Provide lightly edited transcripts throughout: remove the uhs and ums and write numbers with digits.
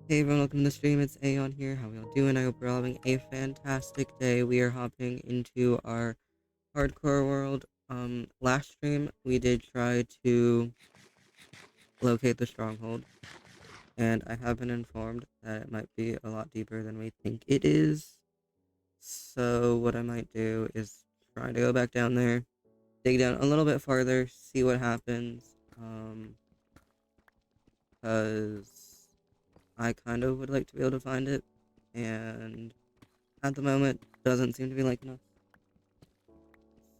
Hey everyone, welcome to the stream. It's Aeon here. How we all doing? I hope we're all having a fantastic day. We are hopping into our hardcore world. Last stream we did try to locate the stronghold, and I have been informed that it might be a lot deeper than we think it is. So what I might do is try to go back down there, dig down a little bit farther, see what happens. Cause I kind of would like to be able to find it, and at the moment doesn't seem to be liking us.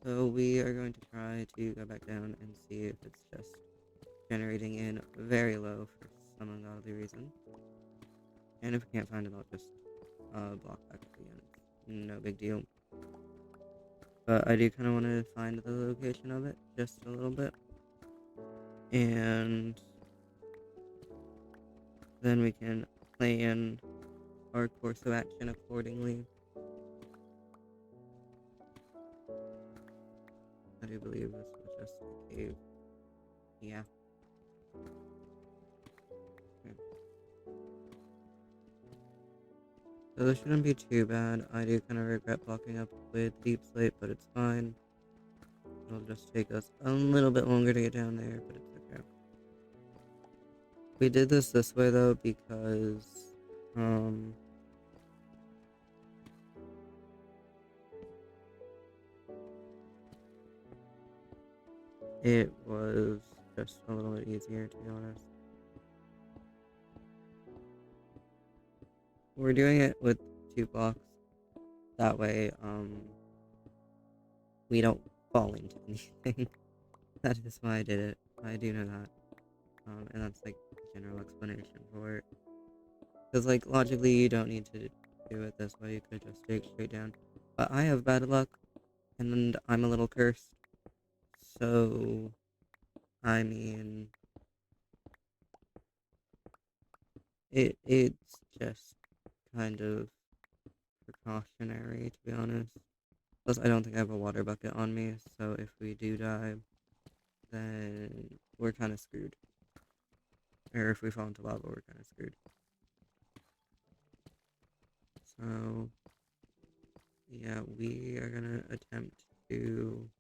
So we are going to try to go back down and see if it's just generating in very low for some ungodly reason. And if we can't find it, I'll just block back up again. It's no big deal. But I do kind of want to find the location of it just a little bit. And then we can plan our course of action accordingly. I do believe this was just a cave. Yeah. Okay. So this shouldn't be too bad. I do kind of regret blocking up with Deep Slate, but it's fine. It'll just take us a little bit longer to get down there, but it's okay. We did this way though because um it was just a little bit easier, to be honest. We're doing it with 2 blocks. That way, we don't fall into anything. That is why I did it. I do know that. And that's like the general explanation for it. Because like logically you don't need to do it this way, you could just dig straight down. But I have bad luck and I'm a little cursed. So I mean it's just kind of precautionary, to be honest. Plus I don't think I have a water bucket on me, so if we do die, then we're kinda screwed. Or if we fall into lava, we're kinda screwed. So yeah, we are gonna attempt to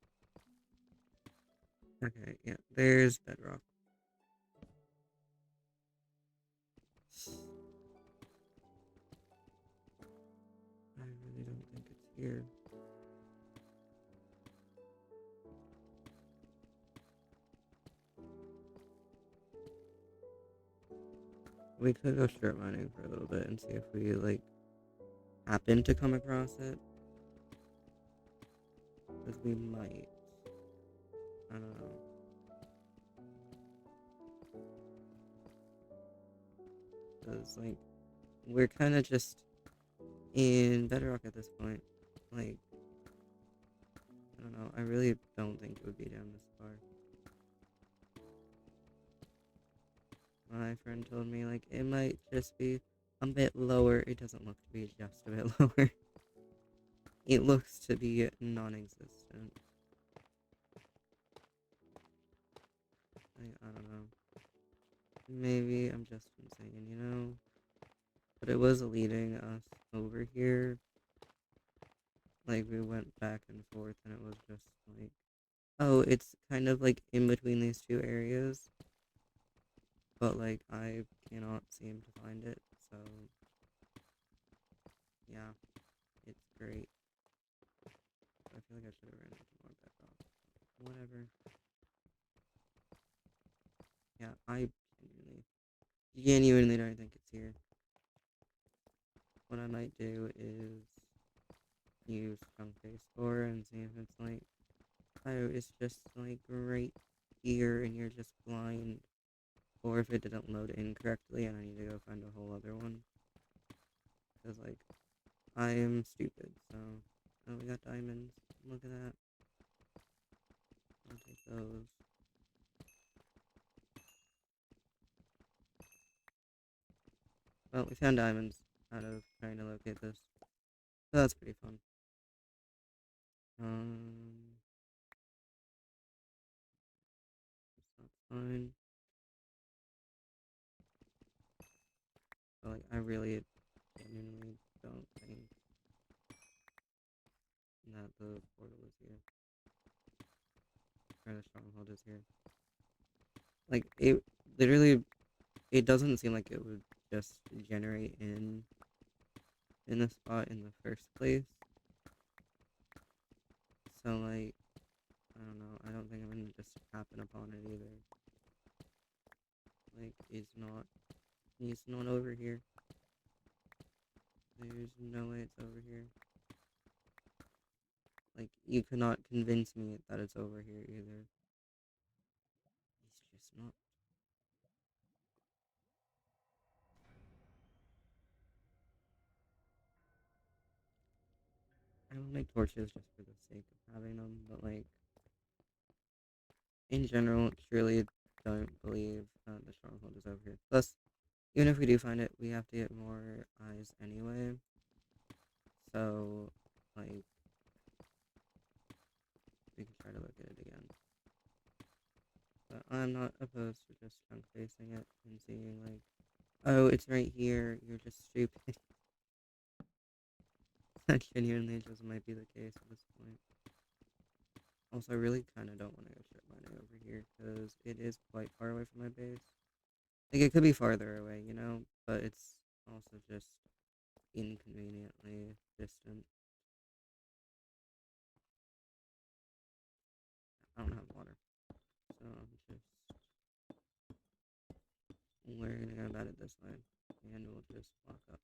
okay, yeah, there's bedrock. I really don't think it's here. We could go strip mining for a little bit and see if we like happen to come across it. Because we might. I don't know. Because like we're kind of just in bedrock at this point. Like I don't know. I really don't think it would be down this far. My friend told me like it might just be a bit lower. It doesn't look to be just a bit lower. It looks to be non-existent. I don't know. Maybe I'm just insane, you know? But it was leading us over here. Like, we went back and forth, and it was just like, oh, it's kind of like in between these two areas. But, like, I cannot seem to find it, so yeah, it's great. I feel like I should have ran into more bedrock. Whatever. Yeah, I genuinely don't think it's here. What I might do is use Strong Face Score and see if it's like, oh, it's just like right here and you're just blind. Or if it didn't load incorrectly and I need to go find a whole other one. Because, like, I am stupid, so. Oh, we got diamonds. Look at that. I'll take those. Well, we found diamonds out of trying to locate this. So that's pretty fun. Um, that's fine. So like I really genuinely don't think that the portal is here. Or the stronghold is here. Like it literally it doesn't seem like it would just generate in a spot in the first place. So like I don't know, I don't think I'm gonna just happen upon it either. Like it's not over here. There's no way it's over here. Like you could not convince me that it's over here either. It's just not. I don't make torches just for the sake of having them, but like in general, truly don't believe the stronghold is over here. Plus, even if we do find it, we have to get more eyes anyway. So, like, we can try to look at it again. But I'm not opposed to just chunk facing it and seeing, like, oh, it's right here, you're just stupid. That genuinely just might be the case at this point. Also, I really kind of don't want to go strip mining over here, because it is quite far away from my base. Like, it could be farther away, you know, but it's also just inconveniently distant. I don't have water, so I'm just we're gonna go about it this way, and we'll just walk up.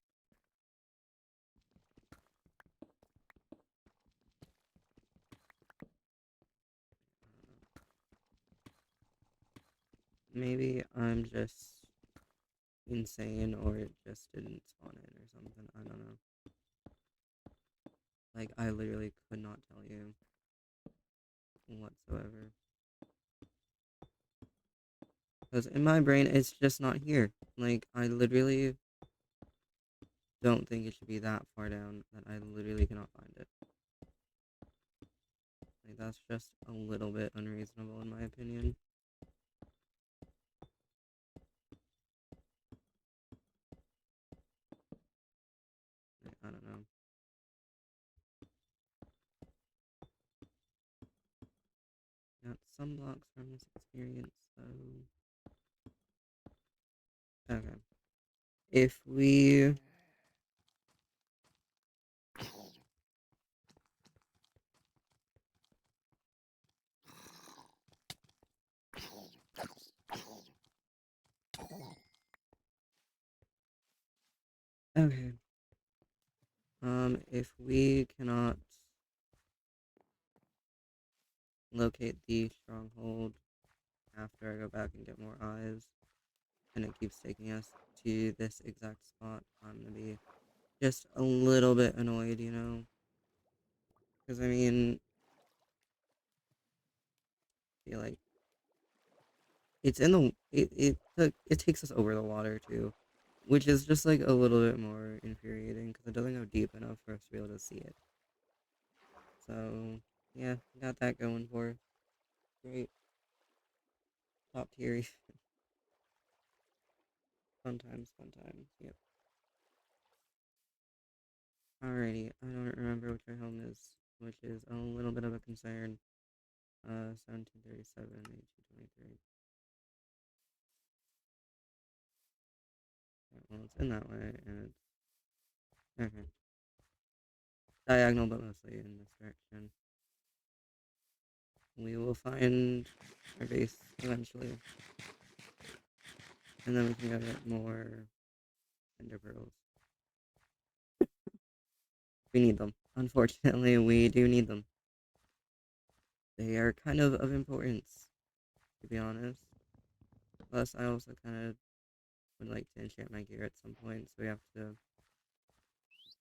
Maybe I'm just insane, or it just didn't spawn in, or something. I don't know. Like I literally could not tell you whatsoever, because in my brain it's just not here. Like I literally don't think it should be that far down that I literally cannot find it. Like that's just a little bit unreasonable in my opinion. I don't know. Got some blocks from this experience though. Okay. If we okay. If we cannot locate the stronghold after I go back and get more eyes, and it keeps taking us to this exact spot, I'm gonna be just a little bit annoyed, you know? Because, I mean, I feel like it's in the, it takes us over the water, too, which is just, like, a little bit more infuriating, because it doesn't go deep enough for us to be able to see it. So, yeah, got that going for us. Great. Top tier. Fun times, fun times. Yep. Alrighty, I don't remember which our home is, which is a little bit of a concern. 1737, 1823. Right, well, it's in that way, and it's okay. Diagonal, but mostly in this direction. We will find our base eventually, and then we can go get more ender pearls. We need them. Unfortunately, we do need them. They are kind of importance, to be honest. Plus, I also kind of would like to enchant my gear at some point, so we have to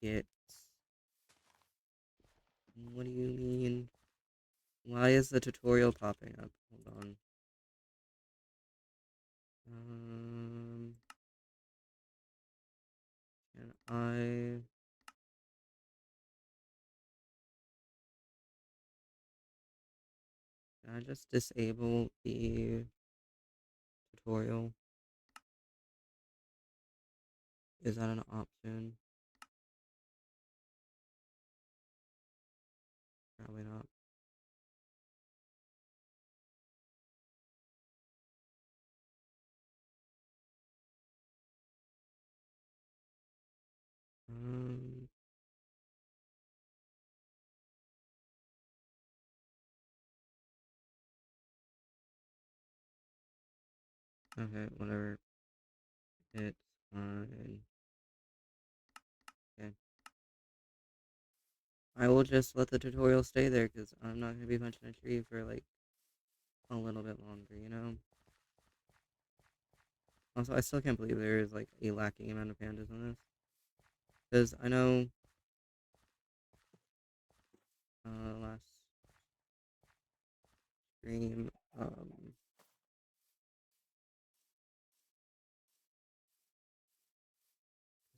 get. What do you mean? Why is the tutorial popping up? Hold on. Um, can I just disable the tutorial? Is that an option? Probably not. Um, okay, whatever. It's fine. Okay. I will just let the tutorial stay there because I'm not going to be punching a tree for like a little bit longer, you know? Also, I still can't believe there is like a lacking amount of pandas in this. Because I know last stream,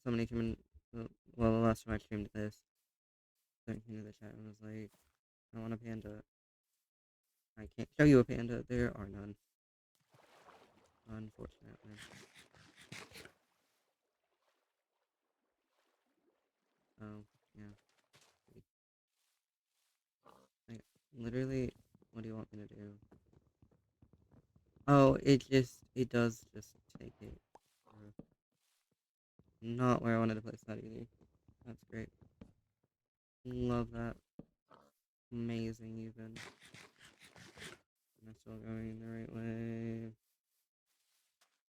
somebody came in, well, the last time I streamed this, somebody came to the chat and was like, I want a panda. I can't show you a panda. There are none, unfortunately. Oh, yeah. Like, literally, what do you want me to do? Oh, it does just take it. Not where I wanted to place that either. That's great. Love that. Amazing, even. Am I still going the right way?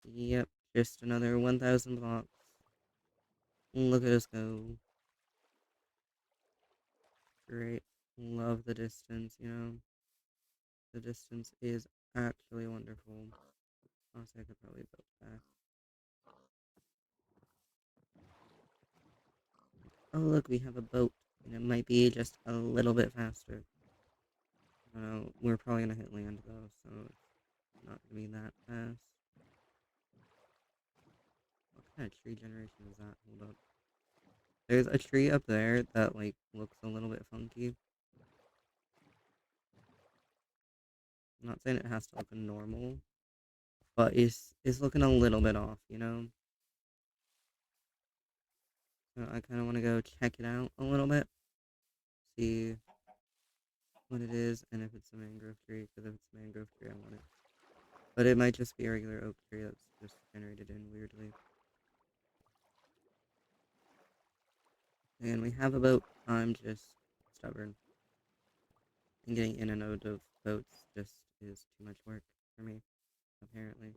Yep, just another 1,000 blocks. Look at us go. Great. Love the distance, you know? The distance is actually wonderful. Honestly, I could probably build back. Oh, look, we have a boat. And it might be just a little bit faster. We're probably gonna hit land, though, so it's not gonna be that fast. What kind of tree generation is that? Hold up. There's a tree up there that, like, looks a little bit funky. I'm not saying it has to look normal, but it's looking a little bit off, you know? So I kind of want to go check it out a little bit, see what it is, and if it's a mangrove tree, because if it's a mangrove tree, I want it. But it might just be a regular oak tree that's just generated in weirdly. And we have a boat. I'm just stubborn. And getting in and out of boats just is too much work for me, apparently.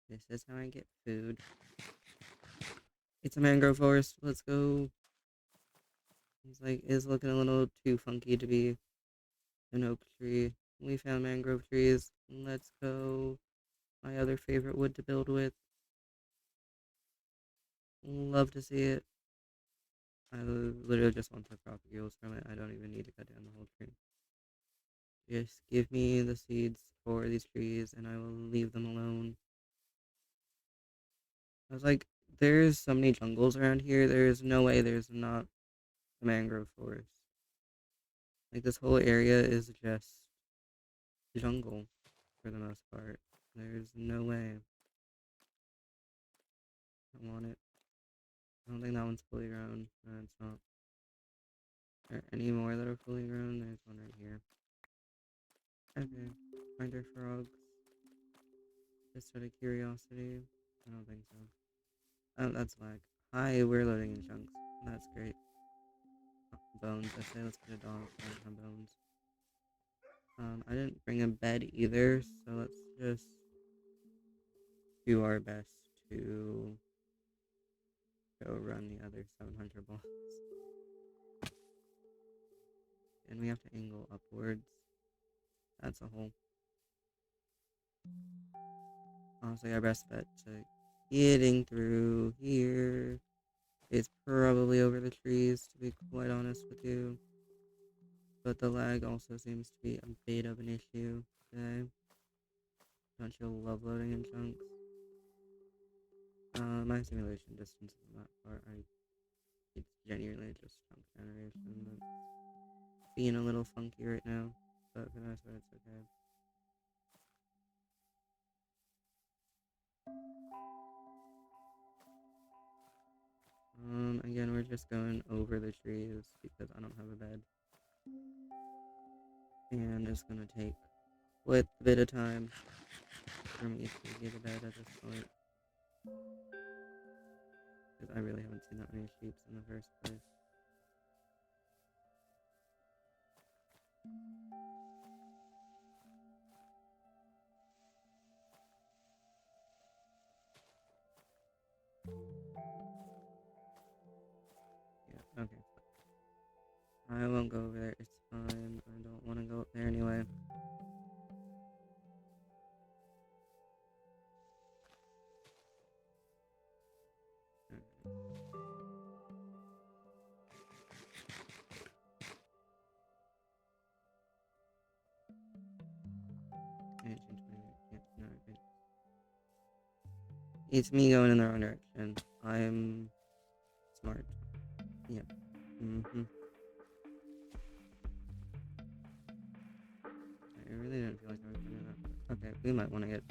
This is how I get food. It's a mangrove forest. Let's go. It's looking a little too funky to be an oak tree. We found mangrove trees. Let's go. My other favorite wood to build with. Love to see it. I literally just want the propagules from it. I don't even need to cut down the whole tree. Just give me the seeds for these trees and I will leave them alone. I was like, there's so many jungles around here. There's no way there's not a mangrove forest. Like, this whole area is just jungle for the most part. There's no way. I want it. I don't think that one's fully grown. No, it's not. Are there any more that are fully grown? There's one right here. Okay. Finder frogs. Just out of curiosity. I don't think so. Oh, that's lag. Hi, we're loading in chunks. That's great. Bones. I say let's get a dog. I don't have bones. I didn't bring a bed either, so let's just do our best to go run the other 700 blocks. And we have to angle upwards. That's a hole. Honestly, our best bet to getting through here is probably over the trees, to be quite honest with you. But the lag also seems to be a bit of an issue today. Don't you love loading in chunks? My simulation distance is not far. It's genuinely just chunk generation that's being a little funky right now. But for the most part, it's okay. Again, we're just going over the trees because I don't have a bed. And it's gonna take quite a bit of time for me to get a bed at this point. Because I really haven't seen that many sheep in the first place. Yeah, okay. I won't go over there, it's fine. I don't want to go up there anyway. It's me going in the wrong direction. I'm smart. Yep. I really didn't feel like I was gonna do that. Okay, we might want to get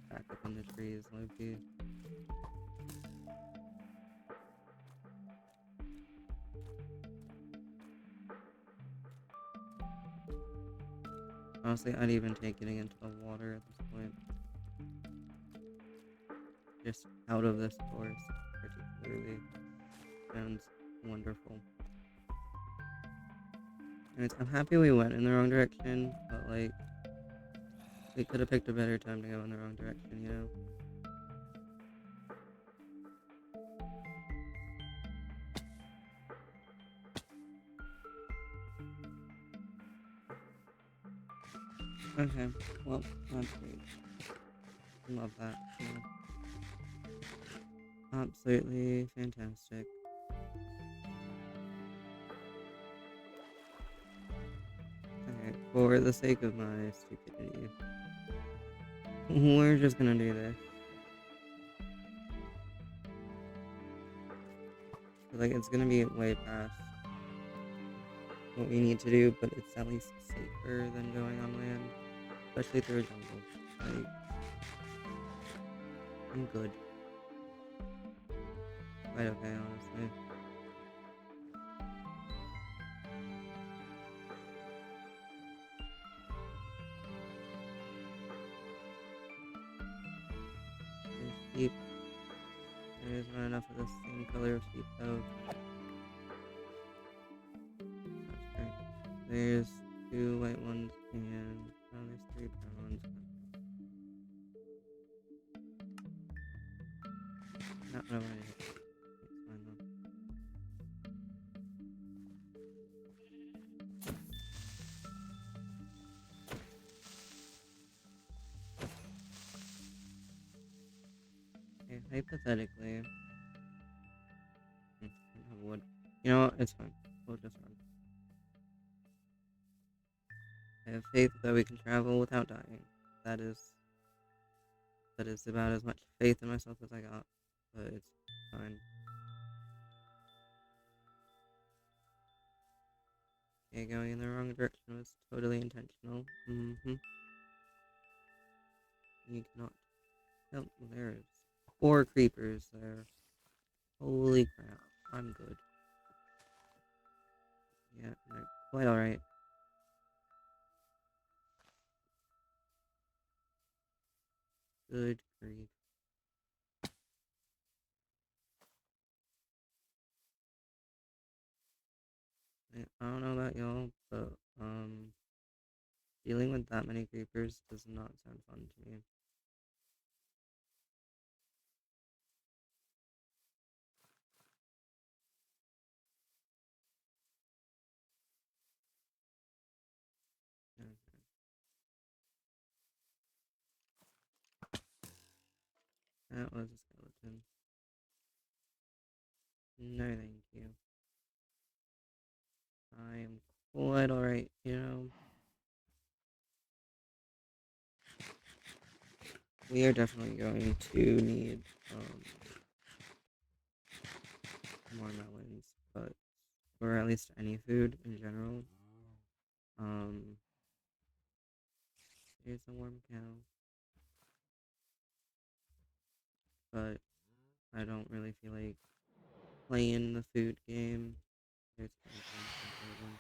back up in the trees, Loki. Honestly, I'd even take getting into the water at this point. Just out of this forest, particularly. Sounds wonderful. Anyways, I'm happy we went in the wrong direction, but like, we could have picked a better time to go in the wrong direction, you know? Okay, well, that's great. Love that. Yeah. Absolutely fantastic. Okay, for the sake of my stupidity, we're just gonna do this. Like, it's gonna be way past what we need to do, but it's at least safer than going on land, especially through a jungle. Like, I'm good. Quite okay, honestly. There's sheep. There is not enough of the same color of sheep, though. That's great. There's 2 white ones, and there's 3 brown ones. Not what I wanted to hit. It's fine, though. Okay, hypothetically, I don't have wood. You know what? It's fine. We'll just run. I have faith that we can travel without dying. That is that is about as much faith in myself as I got. But it's fine. Okay, going in the wrong direction was totally intentional. You cannot. Oh, there's 4 creepers there. Holy crap. I'm good. Yeah, they're quite alright. Good grief. I don't know about y'all, but, dealing with that many creepers does not sound fun to me. Okay. That was a skeleton. No, thank you. I am quite alright, you know? We are definitely going to need, more melons, but, or at least any food in general. Um, Here's a warm cow. But I don't really feel like playing the food game. There's one.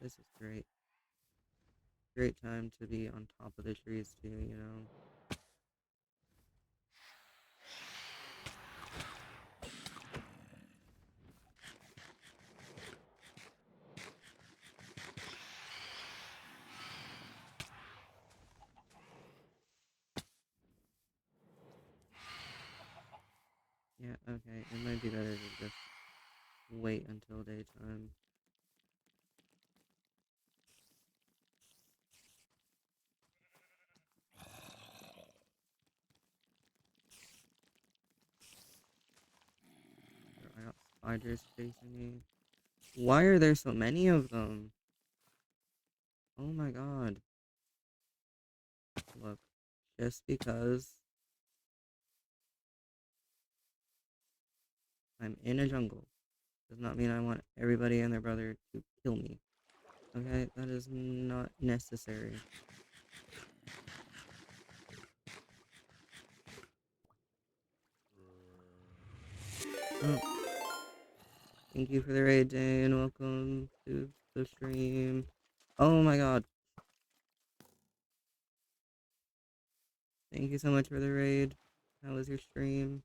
This is great. Great time to be on top of the trees too, you know. Yeah, okay. It might be better to just wait until daytime. I got spiders chasing me. Why are there so many of them? Oh my god. Look, just because I'm in a jungle does not mean I want everybody and their brother to kill me. Okay, that is not necessary. Oh, thank you for the raid, Dane. Welcome to the stream. Oh my god. Thank you so much for the raid. How was your stream?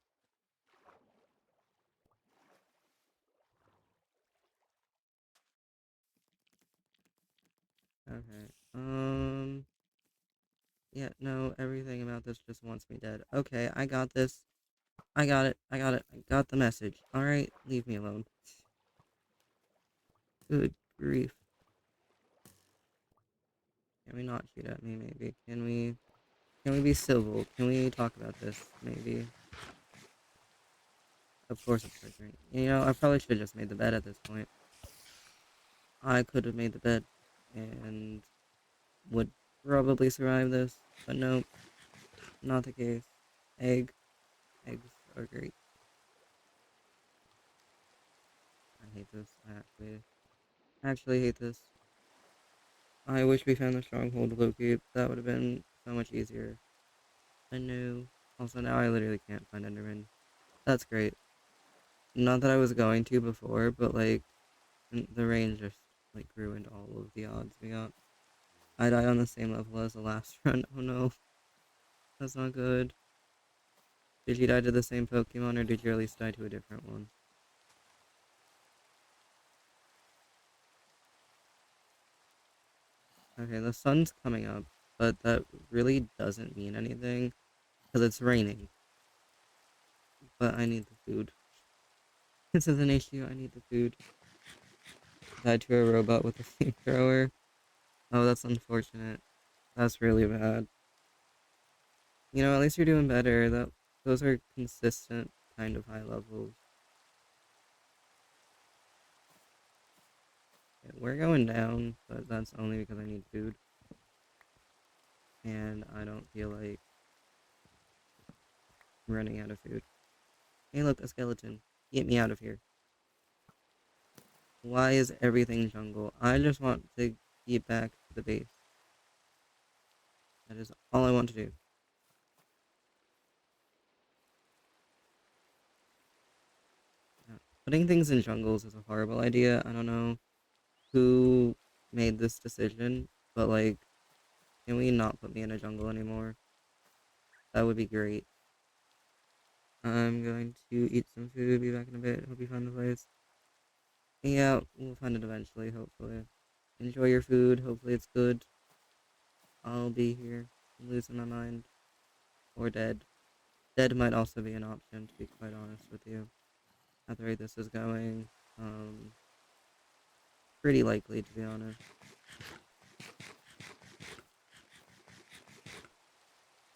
Okay. Yeah, no, everything about this just wants me dead. Okay, I got this. I got it. I got it. I got the message. Alright, leave me alone. Good grief. Can we not shoot at me, maybe? Can we be civil? Can we talk about this, maybe? Of course it's triggering. You know, I probably should have just made the bed at this point. I could have made the bed and would probably survive this, but no, not the case. Egg. Eggs are great. I hate this. I actually hate this. I wish we found the stronghold to locate. That would have been so much easier. I know. Also, now I literally can't find Enderman. That's great. Not that I was going to before, but like, the rain just like ruined all of the odds we got. I died on the same level as the last run. Oh no, that's not good. Did you die to the same Pokemon, or did you at least die to a different one? Okay, the sun's coming up, but that really doesn't mean anything because it's raining. But I need the food. This is an issue. I need the food. Died to a robot with a flamethrower. Oh, that's unfortunate. That's really bad. You know, at least you're doing better. Those are consistent kind of high levels. Yeah, we're going down, but that's only because I need food. And I don't feel like running out of food. Hey, look, a skeleton. Get me out of here. Why is everything jungle? I just want to get back to the base. That is all I want to do. Yeah. Putting things in jungles is a horrible idea. I don't know who made this decision, but like, can we not put me in a jungle anymore? That would be great. I'm going to eat some food, be back in a bit. Hope you find the place. Yeah, we'll find it eventually, hopefully. Enjoy your food. Hopefully it's good. I'll be here. I'm losing my mind. Or dead. Dead might also be an option, to be quite honest with you. At the rate this is going, pretty likely, to be honest.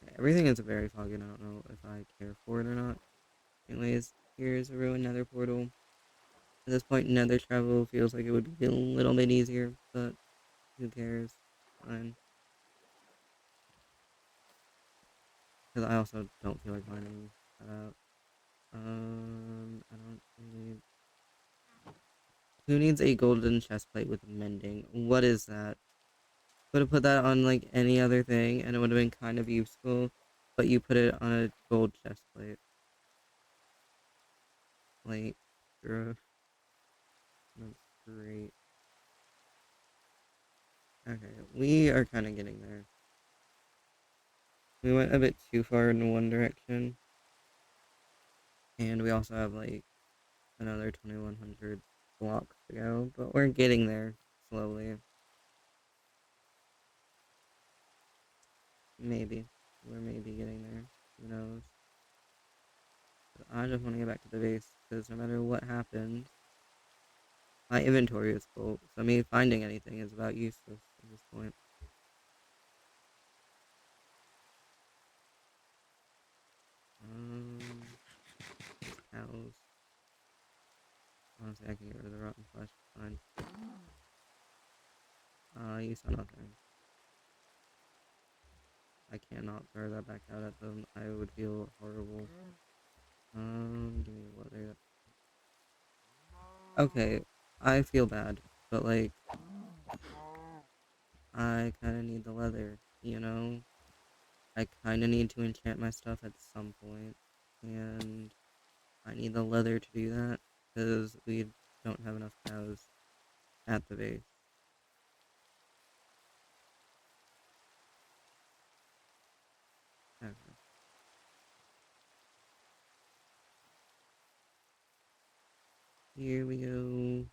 Yeah, everything is very foggy, and I don't know if I care for it or not. Anyways, here's a ruined nether portal. At this point, nether travel feels like it would be a little bit easier, but who cares? Fine. Because I also don't feel like mining that out. I don't need... Who needs a golden chest plate with mending? What is that? Could have put that on like any other thing and it would have been kind of useful, but you put it on a gold chest plate. Like, that's great. Okay, we are kind of getting there. We went a bit too far in one direction, and we also have like another 2100 blocks to go, but we're getting there slowly. Maybe. We're maybe getting there. Who knows? But I just want to get back to the base, because no matter what happens, my inventory is full, so me finding anything is about useless at this point. Um, cows. Honestly, I can get rid of the rotten flesh. Fine. You saw nothing. I cannot throw that back out at them. I would feel horrible. Give me leather. Okay, I feel bad, but like, I kind of need the leather, you know? I kind of need to enchant my stuff at some point, and I need the leather to do that, because we don't have enough cows at the base. Okay. Here we go.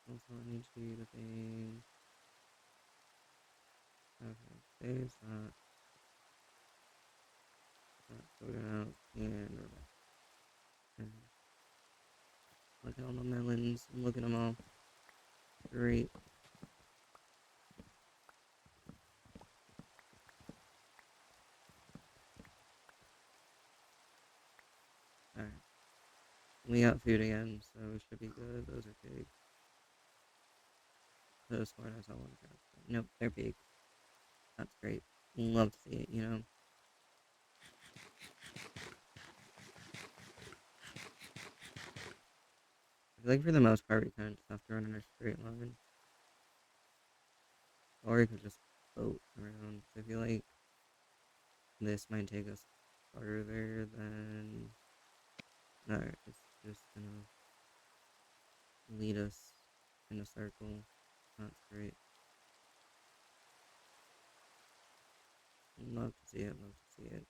Also, I need to do the thing. Okay, there's that. That's sorted out, and we're back. And look at all the melons. Look at them all. Great. Alright. We got food again, so we should be good. Those are pigs. Could have sworn I saw one cow. Nope, they're pigs. That's great. Love to see it, you know? I feel like for the most part, we kind of just have to run in a straight line. Or we could just float around. I feel like this might take us farther than... No, it's just gonna lead us in a circle. That's great. Love to see it, love to see it.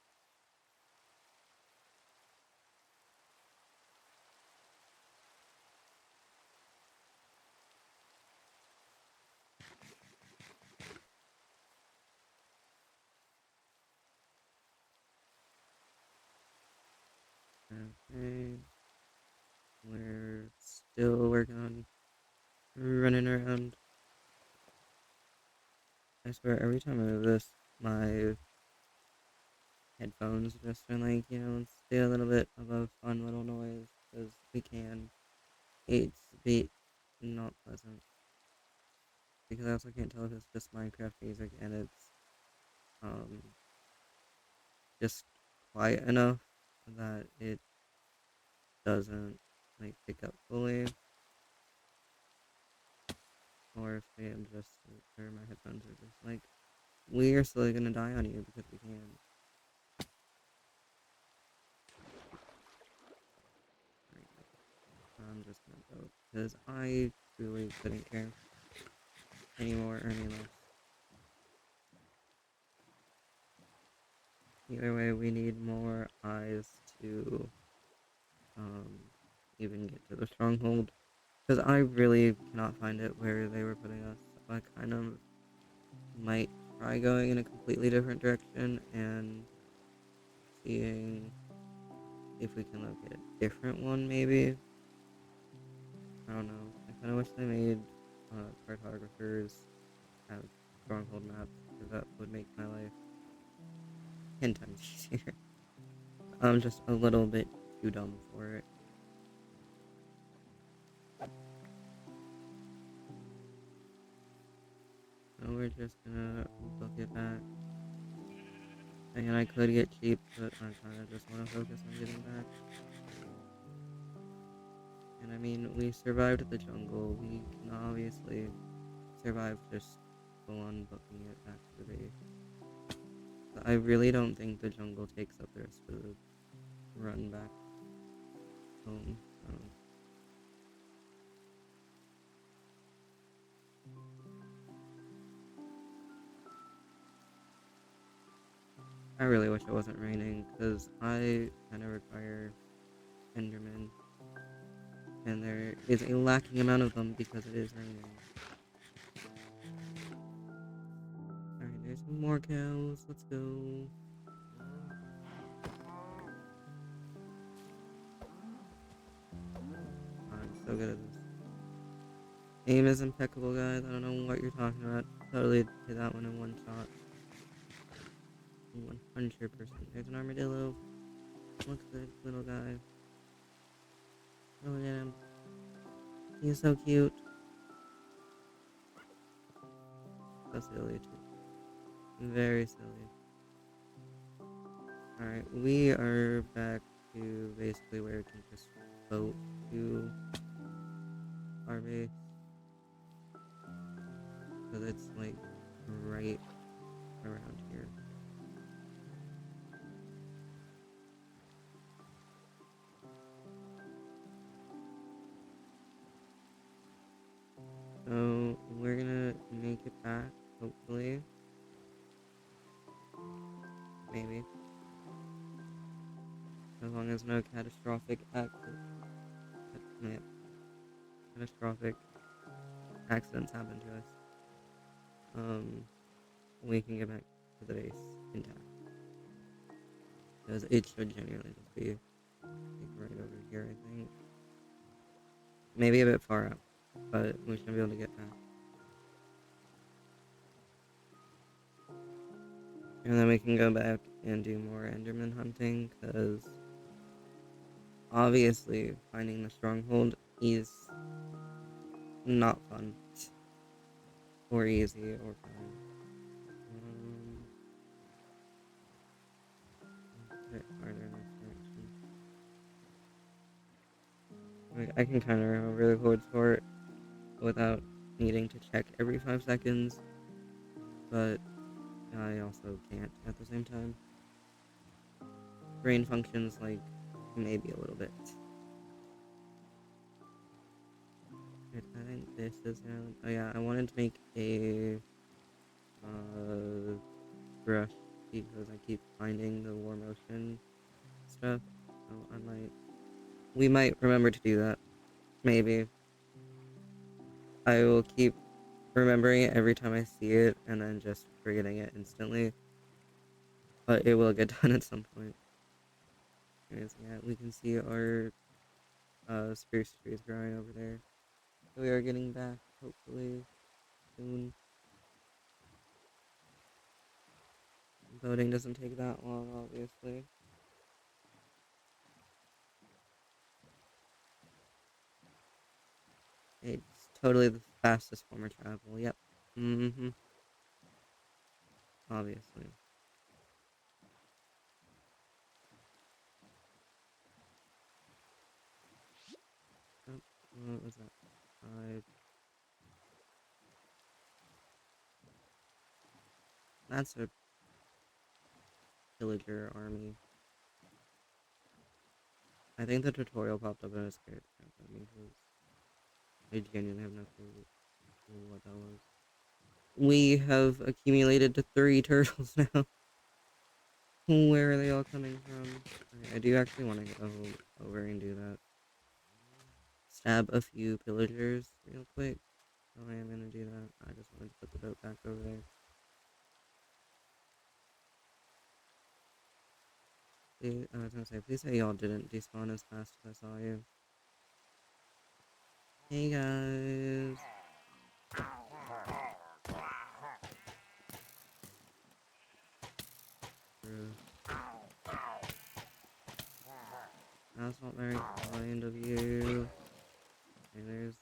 Okay. We're still working on running around. I swear, every time I move this, my headphones just are like, stay a little bit of a fun little noise, because we can. It's a bit not pleasant. Because I also can't tell if it's just Minecraft music and it's um just quiet enough that it doesn't like pick up fully, or if I am just or my headphones are just like, we are still gonna die on you because we can. There you go. I'm just gonna go because I truly couldn't care any more or any less. Either way, we need more eyes to um even get to the stronghold, because I really cannot find it where they were putting us. I kind of might try going in a completely different direction and seeing if we can locate a different one, maybe. I don't know. I kind of wish they made cartographers have stronghold maps, because that would make my life 10 times easier. I'm just a little bit too dumb for it. So we're just gonna book it back. And I could get cheap, but I kind of just want to focus on getting back. And I mean, we survived the jungle. We can obviously survive just skeptical on booking it back to the base. I really don't think the jungle takes up the rest of the run back home. So. I really wish it wasn't raining, because I kind of require Endermen, and there is a lacking amount of them because it is raining. Alright, there's some more cows. Let's go. I'm so good at this. Aim is impeccable, guys. I don't know what you're talking about. Totally did that one in one shot. 100%. There's an armadillo. Look at this little guy. Look at him. He's so cute. So silly, too. Very silly. Alright, we are back to basically where we can just boat to our base. Because it's like right around here. So we're gonna make it back, hopefully. Maybe. As long as no catastrophic accidents happen to us. We can get back to the base intact. Because it should genuinely just be like right over here, I think. Maybe a bit far out, but we should be able to get back. And then we can go back and do more Enderman hunting, because obviously finding the Stronghold is not fun. Or easy, or fun. A bit farther in this direction. I can kind of remember the codes for it without needing to check every 5 seconds, but I also can't at the same time. Brain functions like maybe a little bit. I think this is now. Oh yeah, I wanted to make a brush because I keep finding the war motion stuff. So we might remember to do that. Maybe. I will keep remembering it every time I see it and then just forgetting it instantly. But it will get done at some point. Anyways, yeah, we can see our spruce trees growing over there. So we are getting back, hopefully, soon. Voting doesn't take that long, obviously. It's totally the fastest form of travel, yep. Mm-hmm. Obviously. Oh, what was that? That's a pillager army. I think the tutorial popped up and it scared the crap out of me because I genuinely have no clue what that was. We have accumulated to 3 turtles now. Where are they all coming from? Okay, I do actually want to go over and do that. Stab a few pillagers real quick. So I am going to do that. I just wanted to put the boat back over there. I was going to say, please say y'all didn't despawn as fast as I saw you. Hey guys. That's not very kind of you. Okay, there's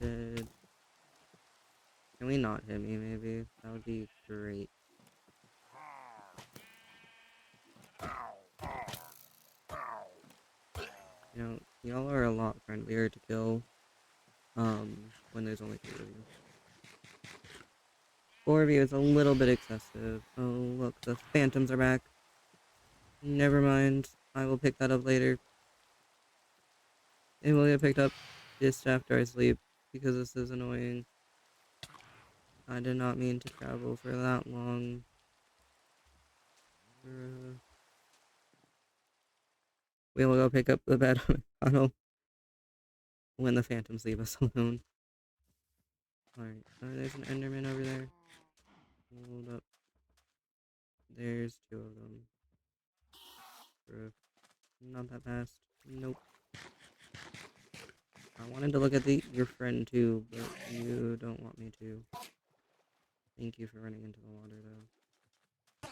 dead. Can we not hit me, maybe? That would be great. You know, y'all are a lot friendlier to kill when there's only 3 of you. 4 of you is a little bit excessive. Oh, look, the phantoms are back. Never mind. I will pick that up later. It will get picked up just after I sleep, because this is annoying. I did not mean to travel for that long. We will go pick up the bed bottle when the phantoms leave us alone. Alright, there's an enderman over there. Hold up. There's 2 of them. Not that fast. Nope. I wanted to look at your friend too, but you don't want me to. Thank you for running into the water though.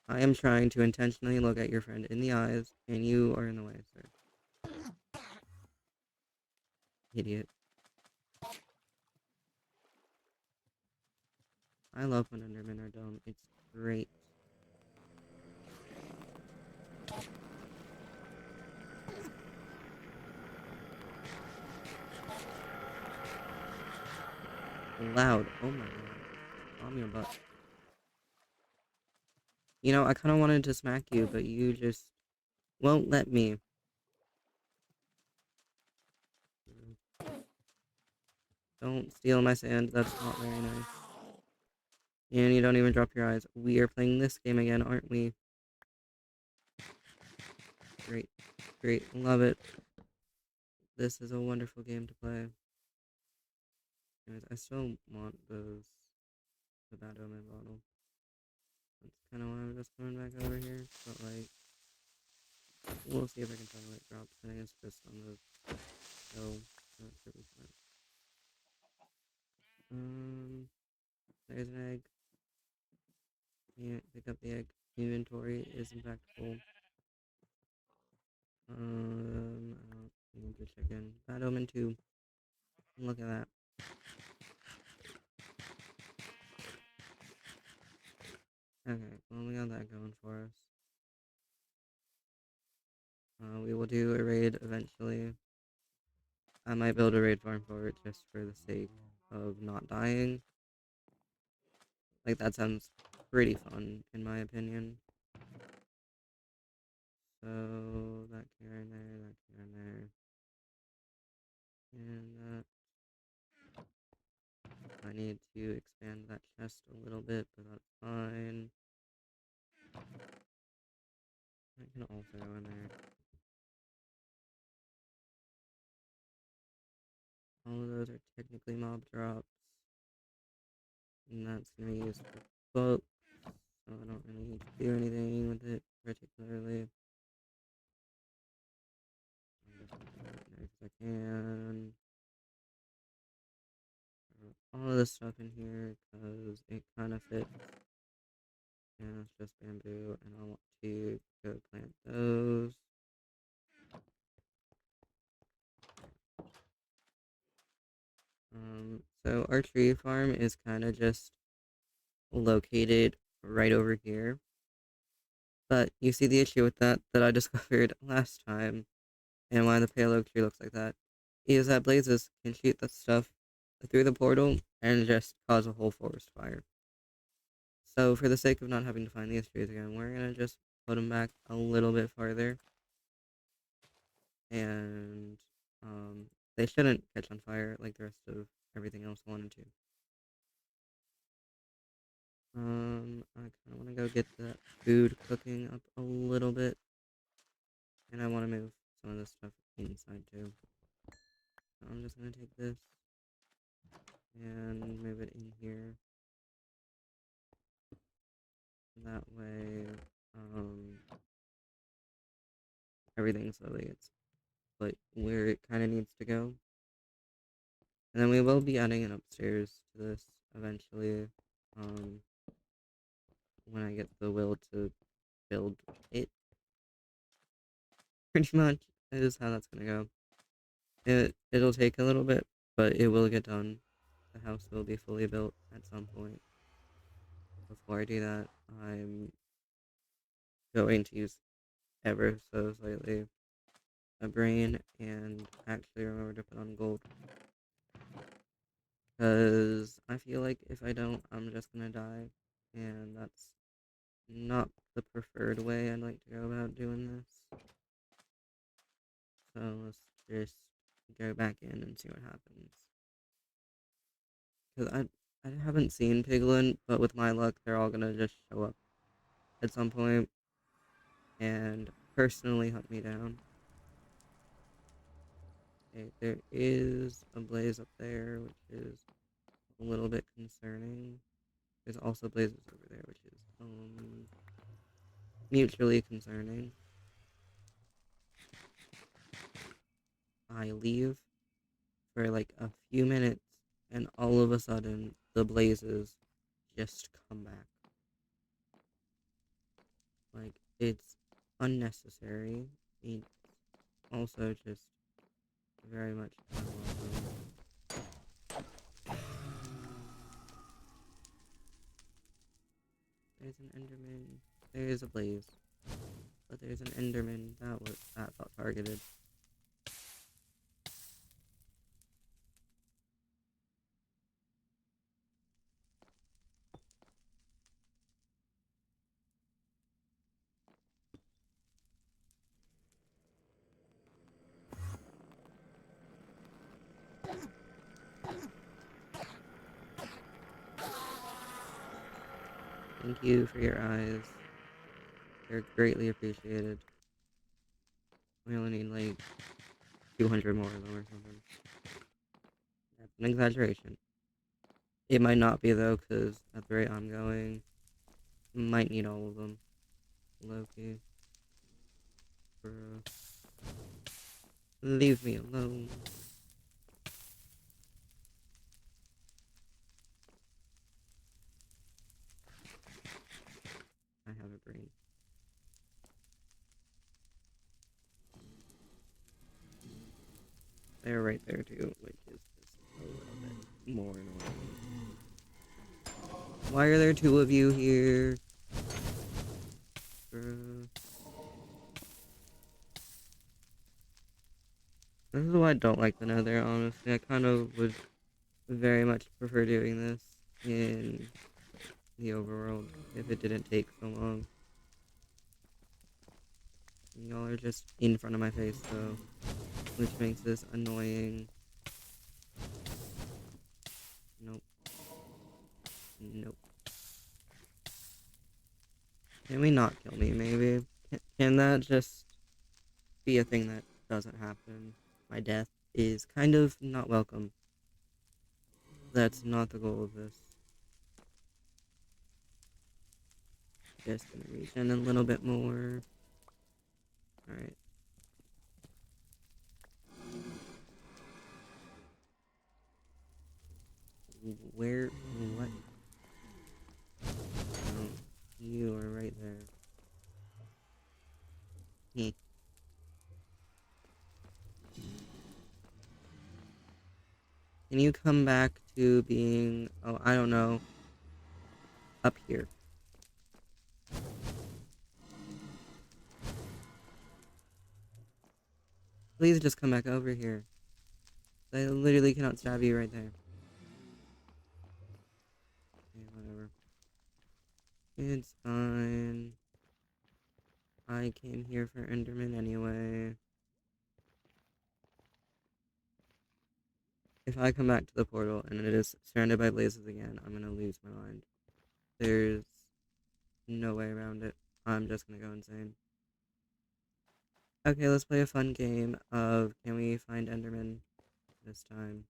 I am trying to intentionally look at your friend in the eyes, and you are in the way, sir. Idiot. I love when endermen are dumb. It's great. Loud. Oh my god. Calm your butt. You know, I kind of wanted to smack you, but you just won't let me. Don't steal my sand. That's not very nice. And you don't even drop your eyes. We are playing this game again, aren't we? Great. Great. Love it. This is a wonderful game to play. Anyways, I still want the bad omen bottle. That's kind of why I'm just coming back over here. But, like, we'll see if I can tell what it drops. I think it's just on the hill. That should be fine. There's an egg. Can't pick up the egg. Inventory is in fact full. I don't need to check in. Bad omen 2. Look at that. Okay, well, we got that going for us. We will do a raid eventually. I might build a raid farm for it just for the sake of not dying. Like, that sounds pretty fun, in my opinion. So, that Karen there, that Karen there. And that. I need to expand that chest a little bit, but that's fine. I can also go in there. All of those are technically mob drops. And that's going to be used for books. So I don't really need to do anything with it particularly. I'm just going to do it next as I can. All of this stuff in here because it kind of fits. And it's just bamboo, and I want to go plant those. So our tree farm is kind of just located right over here. But you see the issue with that I discovered last time, and why the pale oak tree looks like that, is that blazes can shoot that stuff through the portal and just cause a whole forest fire. So for the sake of not having to find these trees again, we're gonna just put them back a little bit farther, and they shouldn't catch on fire like the rest of everything else wanted to. I kind of want to go get that food cooking up a little bit, and I want to move some of this stuff inside too. So I'm just gonna take this and move it in here. That way, everything slowly gets put where it kind of needs to go. And then we will be adding an upstairs to this eventually, when I get the will to build it. Pretty much is how that's gonna go. It'll take a little bit, but it will get done. The house will be fully built at some point. Before I do that, I'm going to use ever so slightly a brain and actually remember to put on gold. Because I feel like if I don't, I'm just gonna die. And that's not the preferred way I'd like to go about doing this. So let's just go back in and see what happens. Because I haven't seen Piglin, but with my luck, they're all gonna just show up at some point and personally hunt me down. Okay, there is a blaze up there, which is a little bit concerning. There's also blazes over there, which is mutually concerning. I leave for like a few minutes, and all of a sudden, the blazes just come back. Like, it's unnecessary. It's also just very much unwelcome. There's an Enderman. There is a blaze. But there's an Enderman that felt targeted. Thank you for your eyes. They're greatly appreciated. We only need like 200 more of them or something. That's an exaggeration. It might not be though, because at the rate I'm going, might need all of them. Loki. Bro. Leave me alone. I have a brain. They're right there too, which is just a little bit more annoying. Why are there two of you here? Bro. This is why I don't like the Nether, honestly. I kind of would very much prefer doing this in the overworld if it didn't take so long. Y'all are just in front of my face though, which makes this annoying. Nope. Nope. Can we not kill me, maybe? Can that just be a thing that doesn't happen? My death is kind of not welcome. That's not the goal of this. Just gonna regen a little bit more. Alright. Where? What? No. You are right there. Heh. Can you come back to being, oh, I don't know, up here? Please just come back over here. I literally cannot stab you right there. Okay, whatever. It's fine. I came here for Enderman anyway. If I come back to the portal and it is surrounded by blazes again, I'm gonna lose my mind. There's no way around it. I'm just gonna go insane. Okay, let's play a fun game of can we find Enderman this time?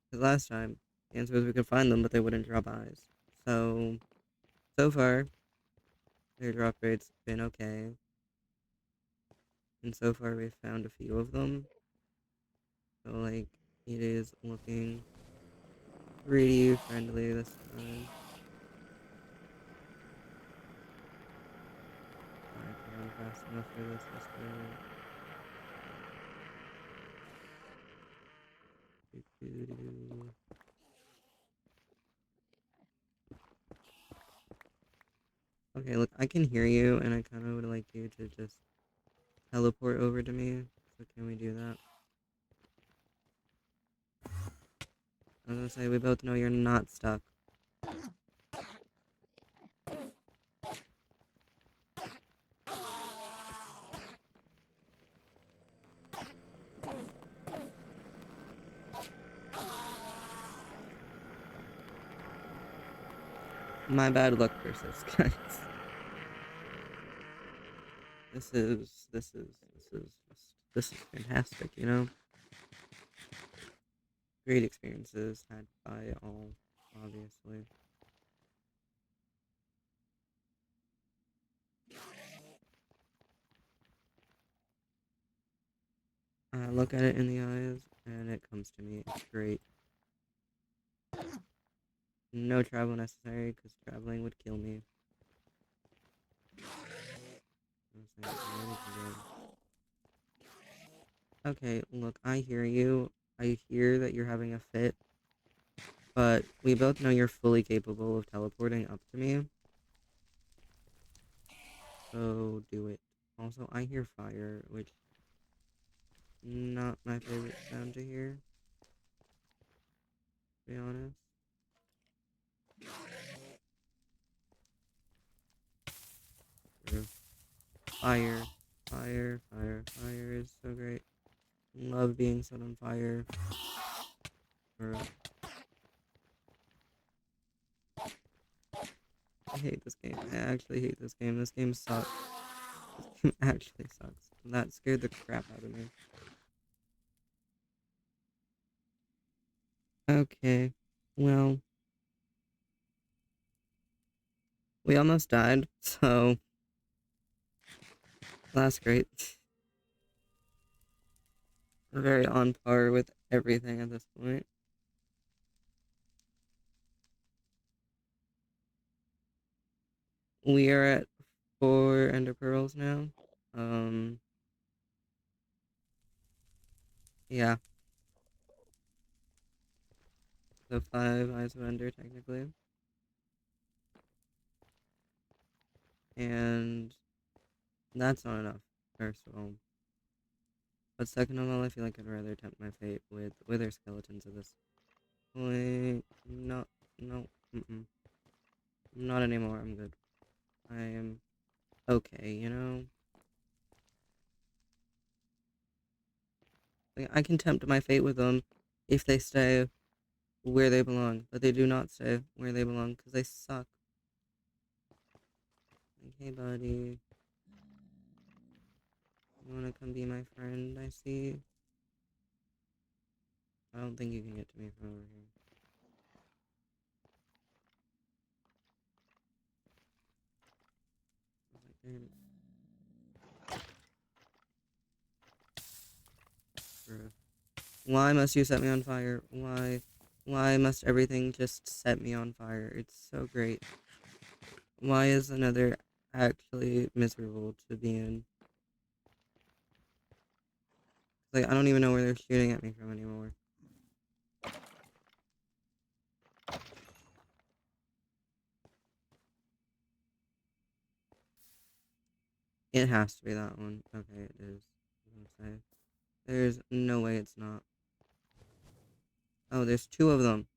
Because last time, the answer was we could find them, but they wouldn't drop eyes. So far, their drop rate's been okay. And so far, we've found a few of them. So, like, it is looking pretty friendly this time. I can run fast enough for this time. Doo-doo-doo. Okay, look, I can hear you, and I kind of would like you to just teleport over to me. So can we do that? I was gonna say, we both know you're not stuck. My bad luck persists, guys. This is fantastic, you know? Great experiences had by all, obviously. I look at it in the eyes, and it comes to me. It's great. No travel necessary, because traveling would kill me. Okay, look, I hear you. I hear that you're having a fit, but we both know you're fully capable of teleporting up to me, so do it. Also, I hear fire, which not my favorite sound to hear, to be honest. True. Fire, fire is so great. Love being set on fire. Bro, I hate this game. I actually hate this game. This game sucks. This game actually sucks. That scared the crap out of me. Okay, well, we almost died, so that's great. We're very on par with everything at this point. We are at 4 ender pearls now. Um, yeah, so 5 eyes of ender technically. And that's not enough, first of all. But second of all, I feel like I'd rather tempt my fate with wither skeletons at this point. No, no, not anymore. I'm good. I am okay, you know? Like, I can tempt my fate with them if they stay where they belong, but they do not stay where they belong because they suck. Like, hey, buddy, you wanna come be my friend? I see. I don't think you can get to me from over here. I was like, damn it. Bruh. Why must you set me on fire? Why? Why must everything just set me on fire? It's so great. Why is another actually miserable to be in? Like, I don't even know where they're shooting at me from anymore. It has to be that one. Okay, it is. I'm gonna say. There's no way it's not. Oh, there's 2 of them.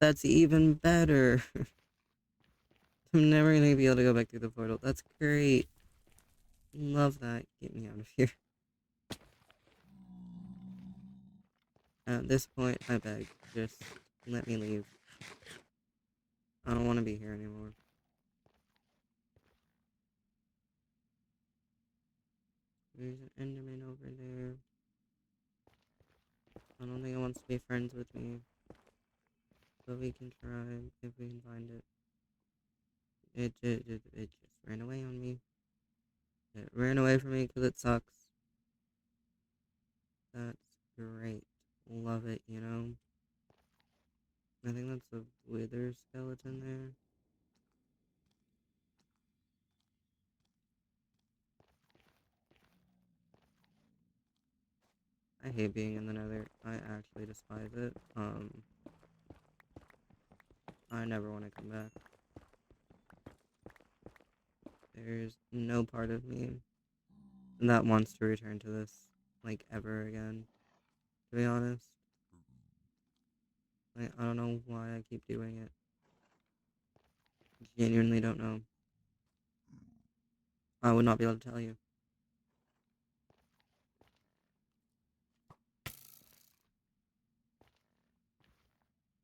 That's even better. I'm never gonna be able to go back through the portal. That's great. Love that. Get me out of here. At this point, I beg. Just let me leave. I don't want to be here anymore. There's an Enderman over there. I don't think it wants to be friends with me. But we can try if we can find it. It just ran away on me. It ran away from me because it sucks. That's great. Love it, you know? I think that's a wither skeleton there. I hate being in the nether. I actually despise it. I never want to come back. There's no part of me that wants to return to this, like, ever again, to be honest. I don't know why I keep doing it. Genuinely don't know. I would not be able to tell you.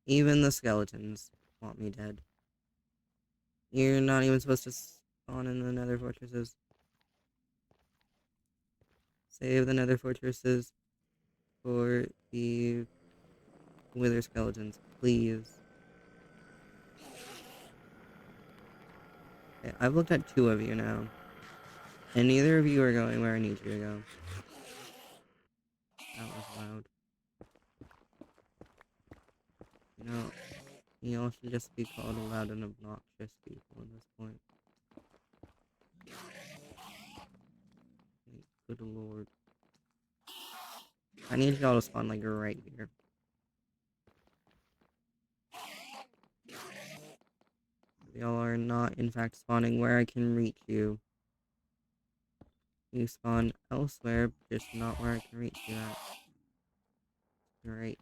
Even the skeletons want me dead. You're not even supposed to spawn in the nether fortresses. Save the nether fortresses for the wither skeletons, please. Okay, I've looked at 2 of you now. And neither of you are going where I need you to go. That was loud. You know, you all should just be called loud and obnoxious people at this point. Like, good lord. I need y'all to spawn like right here. Y'all are not in fact spawning where I can reach you. You spawn elsewhere, just not where I can reach you at. Great.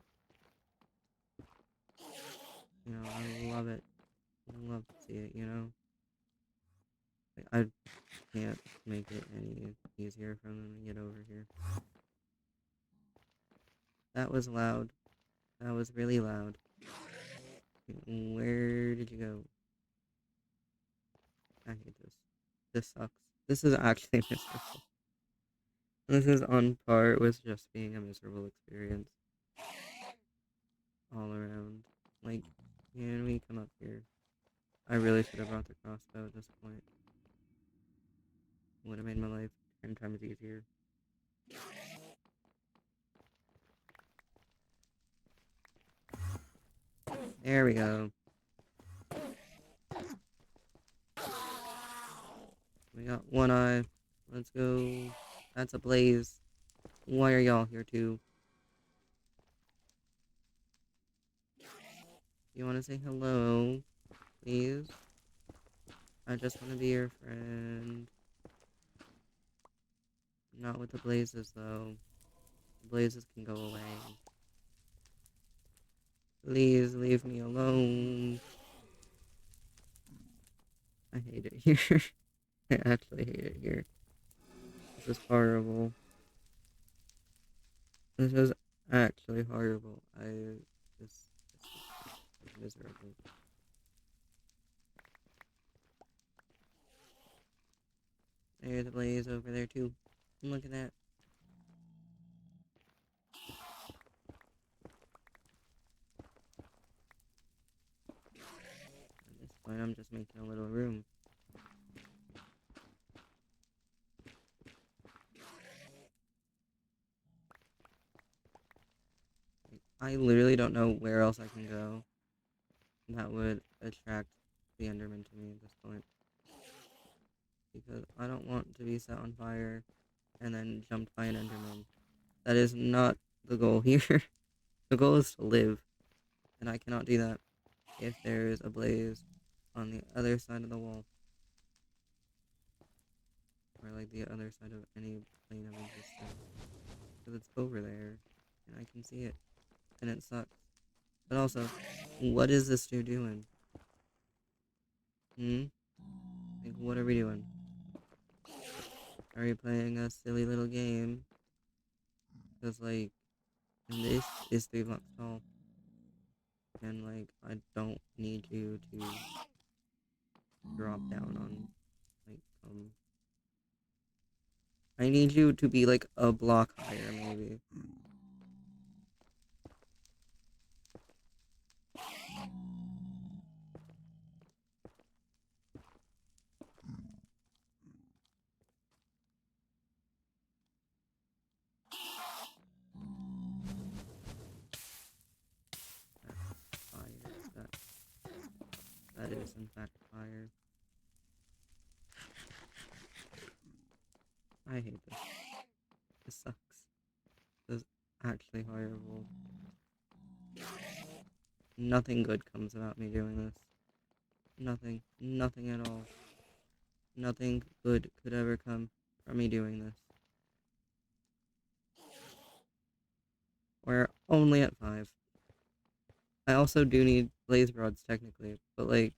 You know, I love it. I love to see it, you know? Like, I can't make it any easier for them to get over here. That was loud. That was really loud. Where did you go? I hate this. This sucks. This is actually miserable. This is on par with just being a miserable experience. All around. Like, can we come up here? I really should have brought the crossbow at this point. Would have made my life 10 times easier. There we go. We got one eye. Let's go. That's a blaze. Why are y'all here too? You want to say hello, please? I just want to be your friend. Not with the blazes, though. The blazes can go away. Please leave me alone. I hate it here. I actually hate it here. This is horrible. This is actually horrible. This is miserable. There's a blaze over there too. Look at that. At this point, I'm just making a little room. I literally don't know where else I can go that would attract the Enderman to me at this point. Because I don't want to be set on fire and then jumped by an Enderman. That is not the goal here. The goal is to live. And I cannot do that if there is a blaze on the other side of the wall. Or like the other side of any plane of existence. Because it's over there. And I can see it. And it sucks. But also, what is this dude doing? Like, what are we doing? Are we playing a silly little game? Because, like, this is 3 blocks tall. And, like, I don't need you to drop down on, like, I need you to be, like, a block higher, maybe. That's fire. That is, in fact, fire. I hate this. This sucks. This is actually horrible. Nothing good comes about me doing this. Nothing. Nothing at all. Nothing good could ever come from me doing this. We're only at 5. I also do need blaze rods technically, but like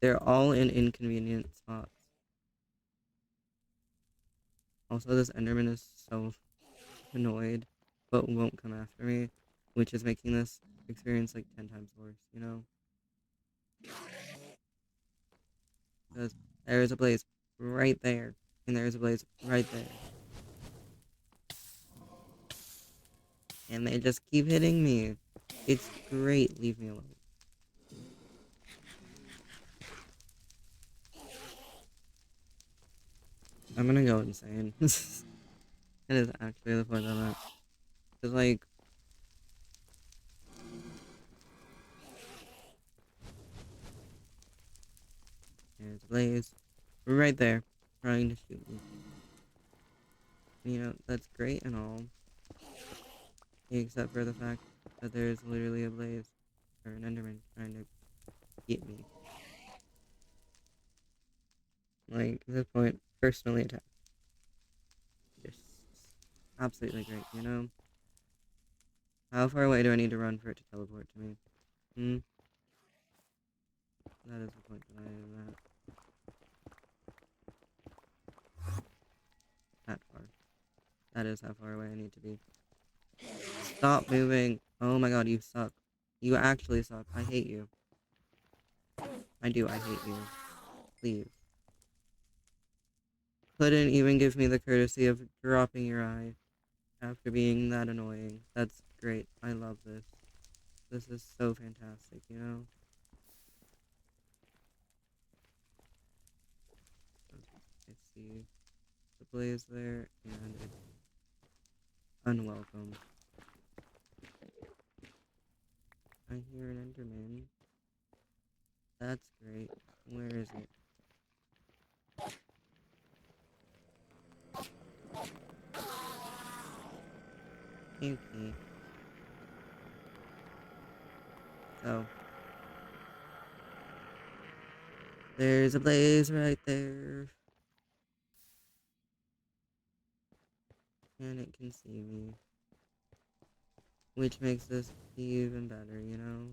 they're all in inconvenient spots. Also, this Enderman is so annoyed, but won't come after me, which is making this experience like 10 times worse, you know? Because there's a blaze right there, and there's a blaze right there. And they just keep hitting me. It's great, leave me alone. I'm gonna go insane. That is actually the point I'm at. Cause like, there's a blaze right there, trying to shoot me. You know, that's great and all, except for the fact that there's literally a blaze, or an Enderman trying to get me. Like, at this point, personally attack. Just absolutely great, you know? How far away do I need to run for it to teleport to me? Hmm? That is the point that I am at. That far. That is how far away I need to be. Stop moving! Oh my god, you suck. You actually suck. I hate you. I do, I hate you. Please. Couldn't even give me the courtesy of dropping your eye after being that annoying. That's great. I love this. This is so fantastic, you know? I see the blaze there, and it's unwelcome. I hear an Enderman. That's great. Where is it? Okay. So, there's a blaze right there. And it can see me. Which makes this even better, you know?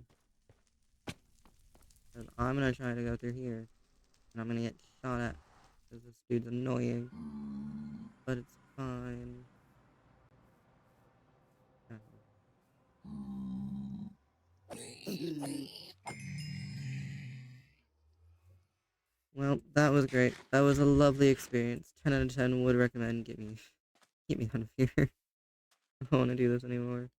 And I'm gonna try to go through here. And I'm gonna get shot at. Because this dude's annoying. But it's fine. Well, that was great. That was a lovely experience. 10 out of 10 would recommend get me out of here. I don't want to do this anymore.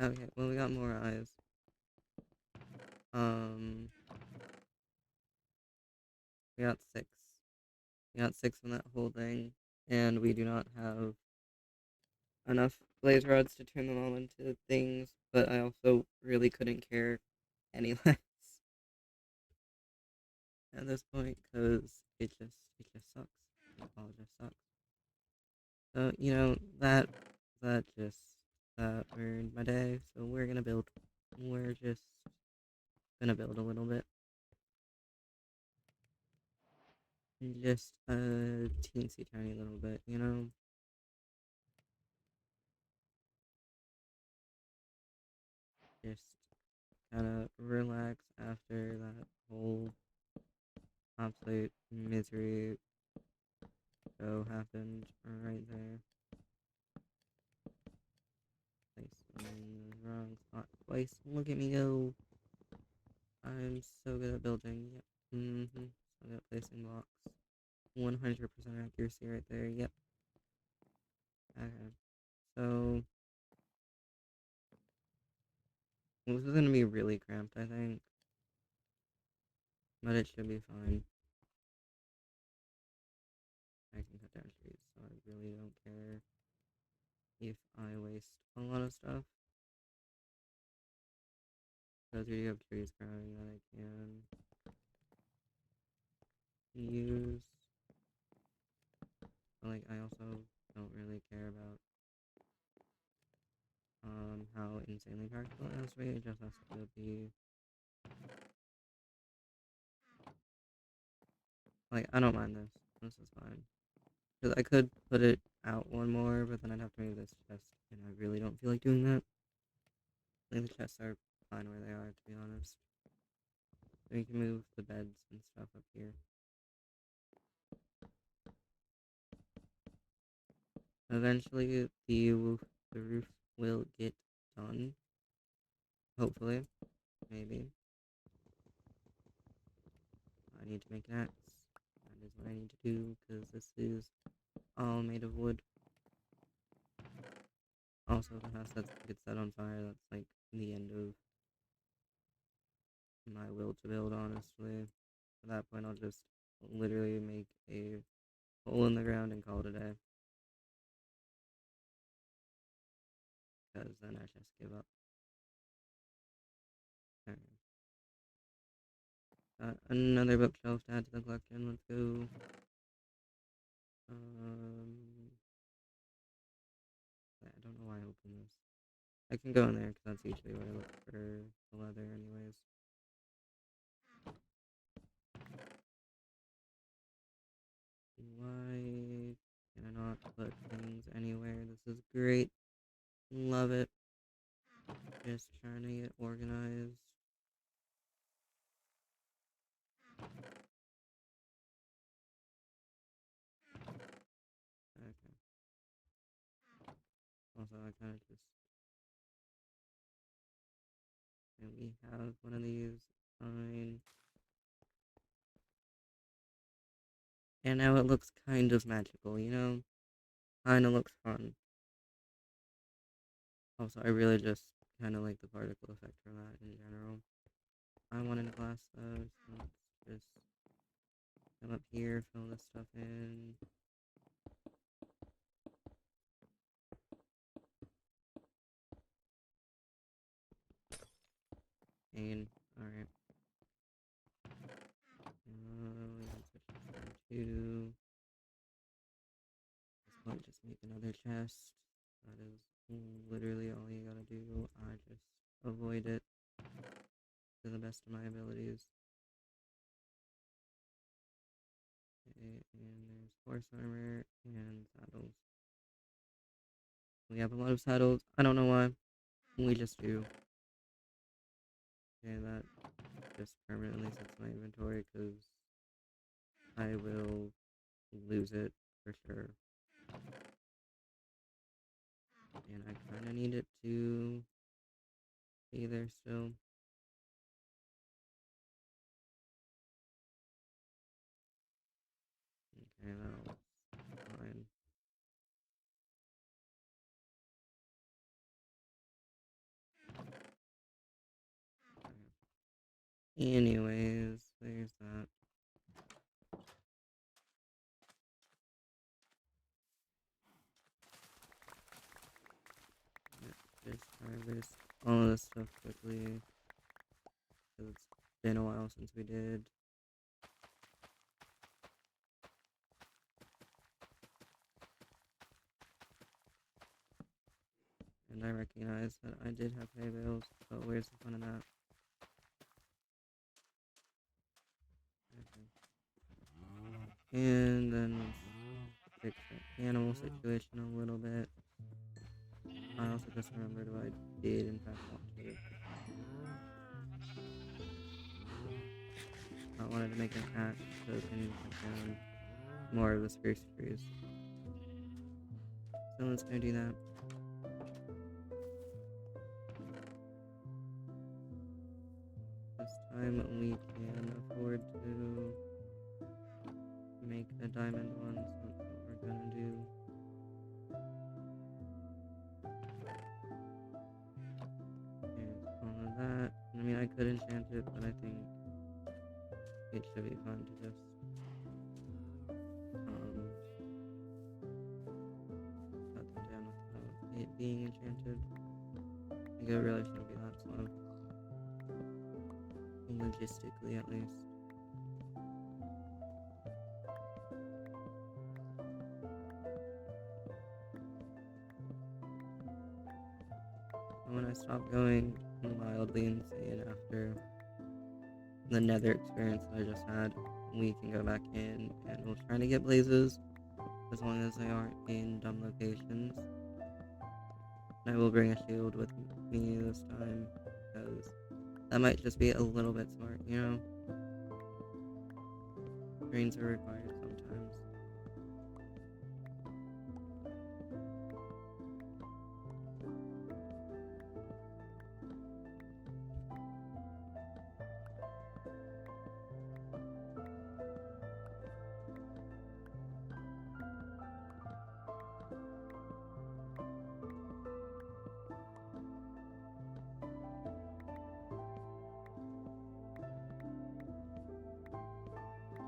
Okay, well we got more eyes. Um, we got 6. We got 6 from that whole thing. And we do not have enough blaze rods to turn them all into things, but I also really couldn't care any less at this point because it just sucks. It all just sucks. So you know that just ruined my day. So we're gonna build. We're just gonna build a little bit, just a teensy tiny little bit, you know. Just kind of relax after that whole absolute misery show happened right there. Place in the wrong spot twice. Look at me go. I'm so good at building. Yep. So good at placing blocks. 100% accuracy right there. Yep. Okay. So this is gonna be really cramped, I think, but it should be fine. I can cut down trees, so I really don't care if I waste a lot of stuff. Because we do have trees growing that I can use. But like I also don't really care about how insanely practical it has to be. It just has to be like I don't mind this. This is fine. Because I could put it out one more, but then I'd have to move this chest, and I really don't feel like doing that. I think the chests are fine where they are, to be honest. So we can move the beds and stuff up here. Eventually, the roof will get done. Hopefully. Maybe. I need to make an axe. That is what I need to do, because this is all made of wood. Also, if the house gets set on fire, that's like the end of my will to build, honestly. At that point, I'll just literally make a hole in the ground and call it a day. Because then I just give up. Alright. Another bookshelf to add to the collection. Let's go. I don't know why I opened this. I can go in there because that's usually where I look for the leather anyways. Why can I not put things anywhere? This is great. Love it. Just trying to get organized. Okay. Also, I kind of just... And we have one of these. Fine. And now it looks kind of magical, you know? Kinda looks fun. Also, I really just kind of like the particle effect from that in general. I wanted glass though, so let's just come up here, fill this stuff in. And, alright. We can switch this to... This might just make another chest. That is literally all you gotta do. I just avoid it to the best of my abilities. Okay, and there's horse armor and saddles. We have a lot of saddles. I don't know why. We just do. Okay, that just permanently sits in my inventory because I will lose it for sure. And I kind of need it to be there still. Okay, that'll fine. Okay. Anyways, there's that. Just harvest all this stuff quickly. Because it's been a while since we did. And I recognize that I did have hay bales, but where's the fun of that? Okay. And then let's fix the animal situation a little bit. I also just remembered what I did in fact want to do. I wanted to make an axe so I can cut down more of the spruce trees. So let's go do that. This time we can afford to make a diamond one, so that's what we're gonna do. And all of that. I mean, I could enchant it, but I think it should be fun to just cut them down without it being enchanted. I think it really shouldn't be that slow. Logistically, at least. When I stop going wildly insane after the nether experience that I just had, we can go back in and we'll try to get blazes. as long as they aren't in dumb locations. And I will bring a shield with me this time, because that might just be a little bit smart, you know? Greens are required sometimes.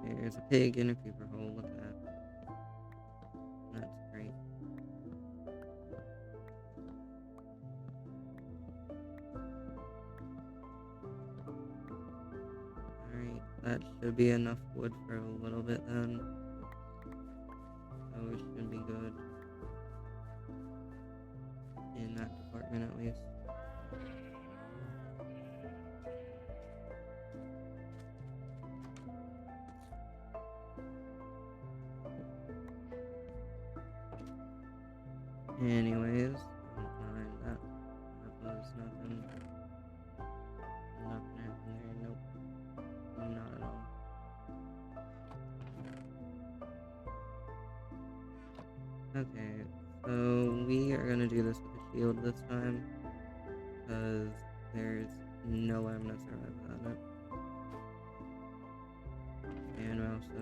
There's a pig in a creeper hole, look at that. That's great. Alright, that should be enough wood for a little bit then. So we should be good. In that department at least. Anyways, don't mind that. That was nothing. Nothing happened there. Nope. Not at all. Okay, so we are gonna do this with a shield this time, because there's no way I'm gonna survive without it. And we also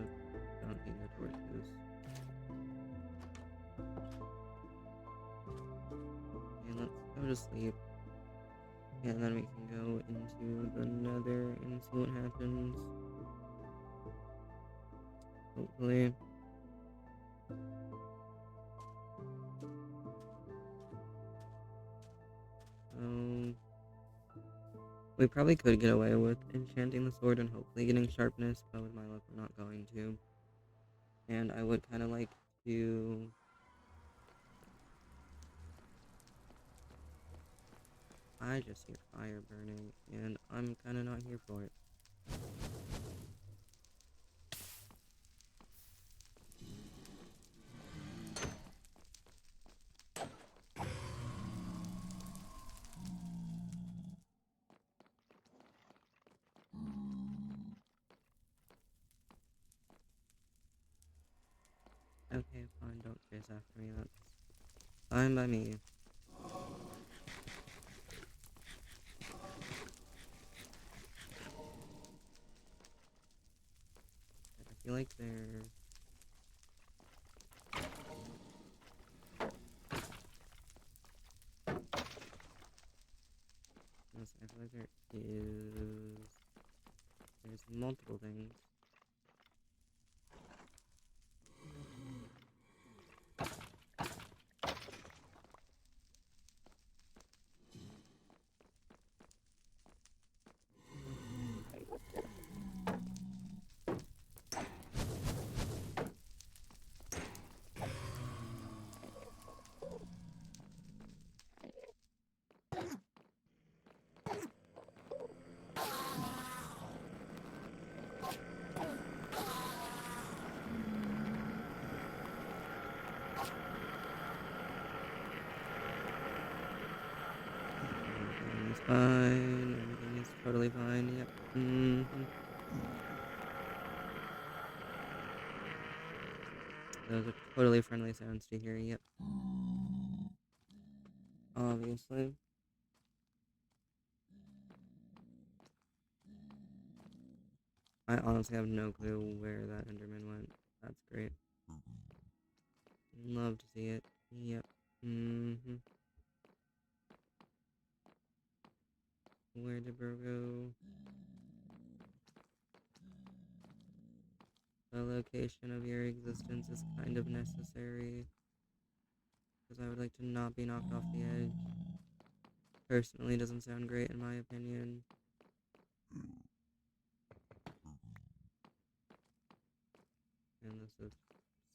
don't need the torches. And let's go to sleep. And then we can go into the nether and see what happens. Hopefully. We probably could get away with enchanting the sword and hopefully getting sharpness, but with my luck we're not going to. And I would kind of like to... I just hear fire burning, and I'm kind of not here for it. Okay, fine, don't chase after me, that's fine by me. I feel like they're... Yes, I feel like there is... There's multiple things. Everything is fine, everything is totally fine, yep. Those are totally friendly sounds to hear, yep. Obviously. I honestly have no clue where that Enderman went. That's great. Love to see it. Yep. Where did bro go? The location of your existence is kind of necessary, because I would like to not be knocked off the edge. Personally, doesn't sound great in my opinion. And this is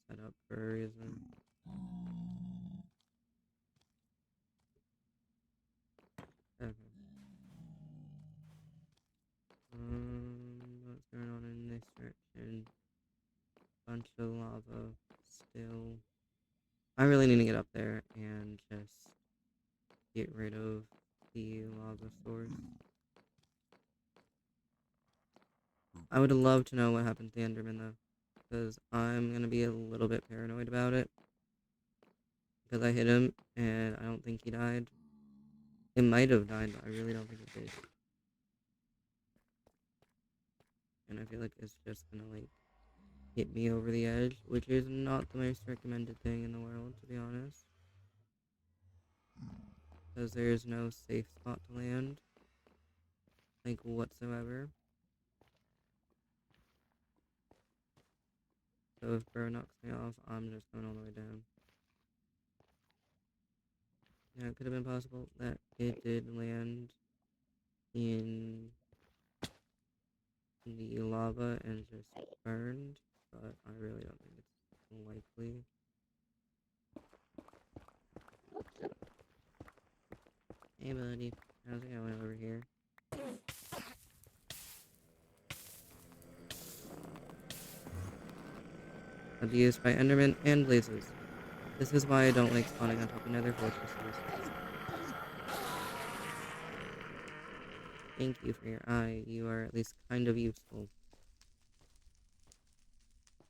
set up for a reason. Okay. What's going on in this direction? Bunch of lava still... I really need to get up there and just get rid of the lava source. I would love to know what happened to the Enderman, though, because I'm going to be a little bit paranoid about it, because I hit him, and I don't think he died. It might have died, but I really don't think it did. And I feel like it's just going to, like, hit me over the edge, which is not the most recommended thing in the world, to be honest. Because there is no safe spot to land, like, whatsoever. So if Bro knocks me off, I'm just going all the way down. Yeah, it could have been possible that it did land in the lava and just burned, but I really don't think it's likely. Hey buddy, how's it going over here? Abused by Endermen and Blazes. This is why I don't like spawning on top of nether fortresses. Thank you for your eye, you are at least kind of useful.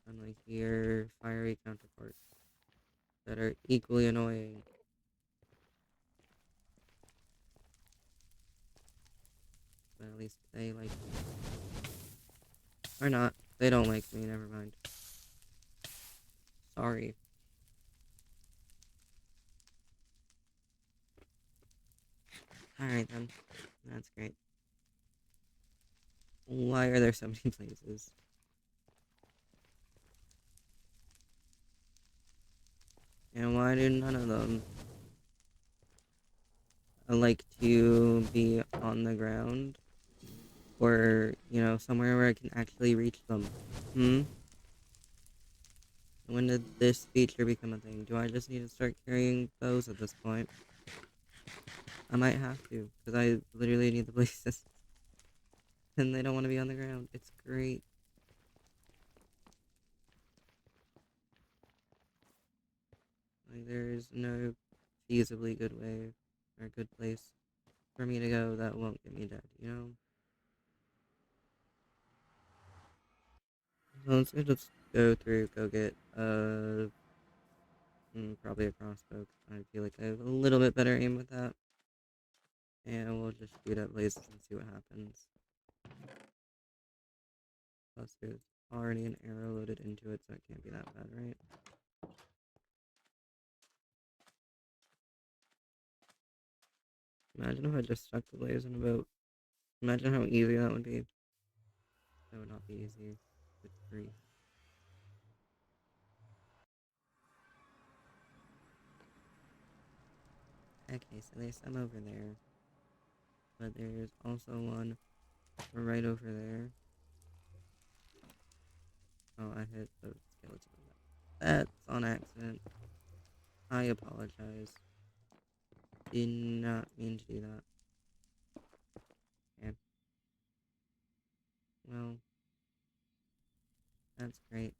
Unlike your fiery counterparts that are equally annoying. But at least they like me. Or not. They don't like me, never mind. Sorry. Alright then. That's great. Why are there so many places? And why do none of them like to be on the ground? Or, you know, somewhere where I can actually reach them? When did this feature become a thing? Do I just need to start carrying bows at this point? I might have to, because I literally need the places. And they don't want to be on the ground. It's great. Like, there's no feasibly good way or good place for me to go that won't get me dead, you know? So let's just go through, go get, probably a crossbow. I feel like I have a little bit better aim with that. And we'll just shoot at blazes and see what happens. Plus, there's already an arrow loaded into it, so it can't be that bad, right? Imagine if I just stuck the blaze in a boat. Imagine how easy that would be. That would not be easy. Good grief. Okay, so there's some over there. But there's also one right over there. Oh, I hit the skeleton. That's on accident. I apologize. Did not mean to do that. Okay. Well, that's great.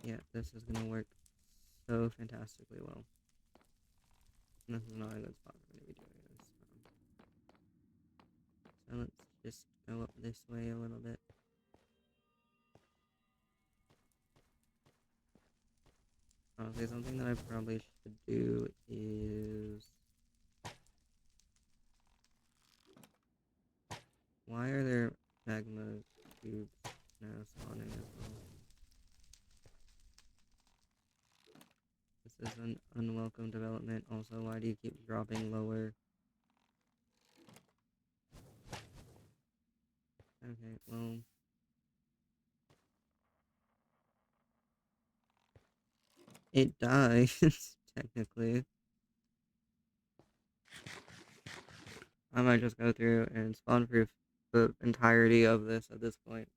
Yeah, this is gonna work so fantastically well. This is not a good spot for me to be doing this. So let's just go up this way a little bit. Honestly, something that I probably should do is... Why are there magma cubes now spawning as well? This is an unwelcome development. Also, why do you keep dropping lower? Okay, well... It dies, technically. I might just go through and spawn proof the entirety of this at this point.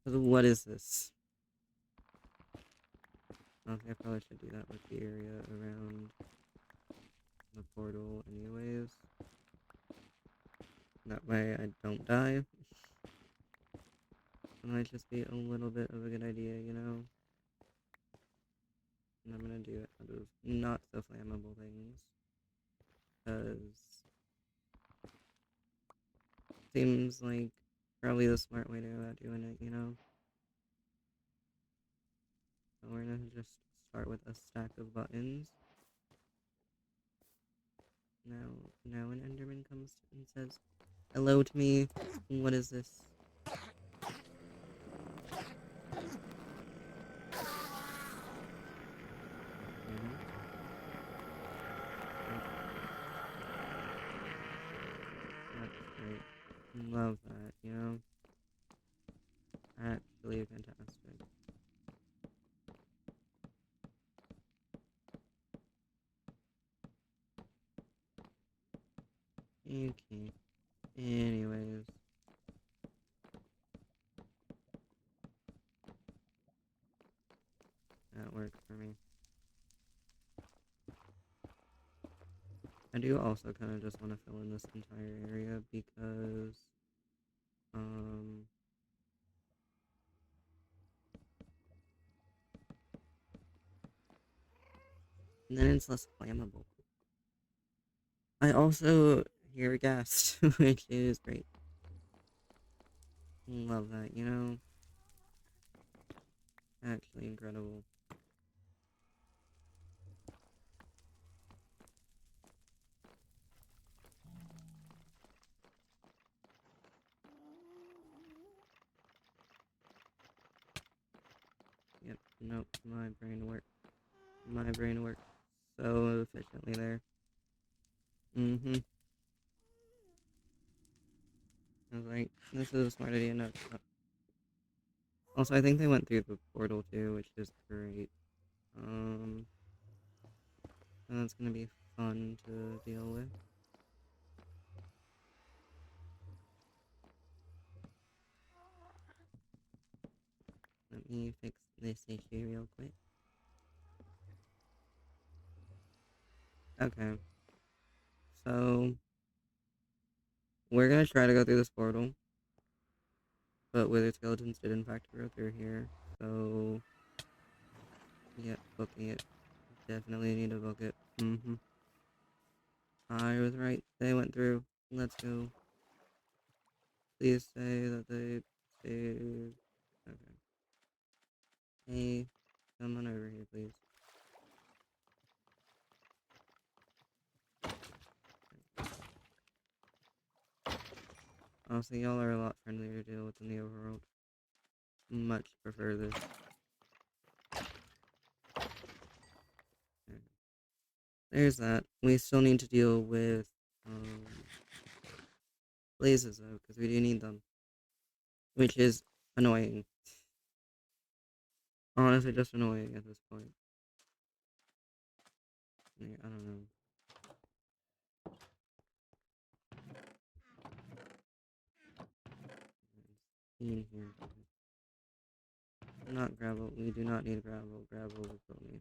Because what is this? Okay, I probably should do that with the area around the portal anyways. That way I don't die. might just be a little bit of a good idea, you know? And I'm gonna do it out of not so flammable things. Because seems like probably the smart way to go about doing it, you know? So we're gonna just start with a stack of buttons. Now an Enderman comes and says, "Hello to me. What is this?" Mhm. That's great. Love that, you know? Actually fantastic. Okay. Anyways. That works for me. I do also kind of just want to fill in this entire area because, um, then it's less flammable. I also hear a ghast, which is great. Love that, you know? Actually incredible. Yep, nope, my brain worked. My brain worked so efficiently there. Mm-hmm. I was like, this is a smart idea. No. Also, I think they went through the portal too, which is great. Um, and that's gonna be fun to deal with. Let me fix this issue real quick. Okay, so we're gonna try to go through this portal, but wither skeletons did in fact go through here. So, yeah, booking it. Definitely need to book it. Mm-hmm. I was right. They went through. Let's go. Please say that they saved. Okay. Hey, come on over here, please. Honestly, y'all are a lot friendlier to deal with than the overworld. Much prefer this. Okay. There's that. We still need to deal with blazes though, because we do need them, which is annoying. Honestly, just annoying at this point. Like, I don't know. In here. Not gravel. We do not need gravel. Gravel will kill me.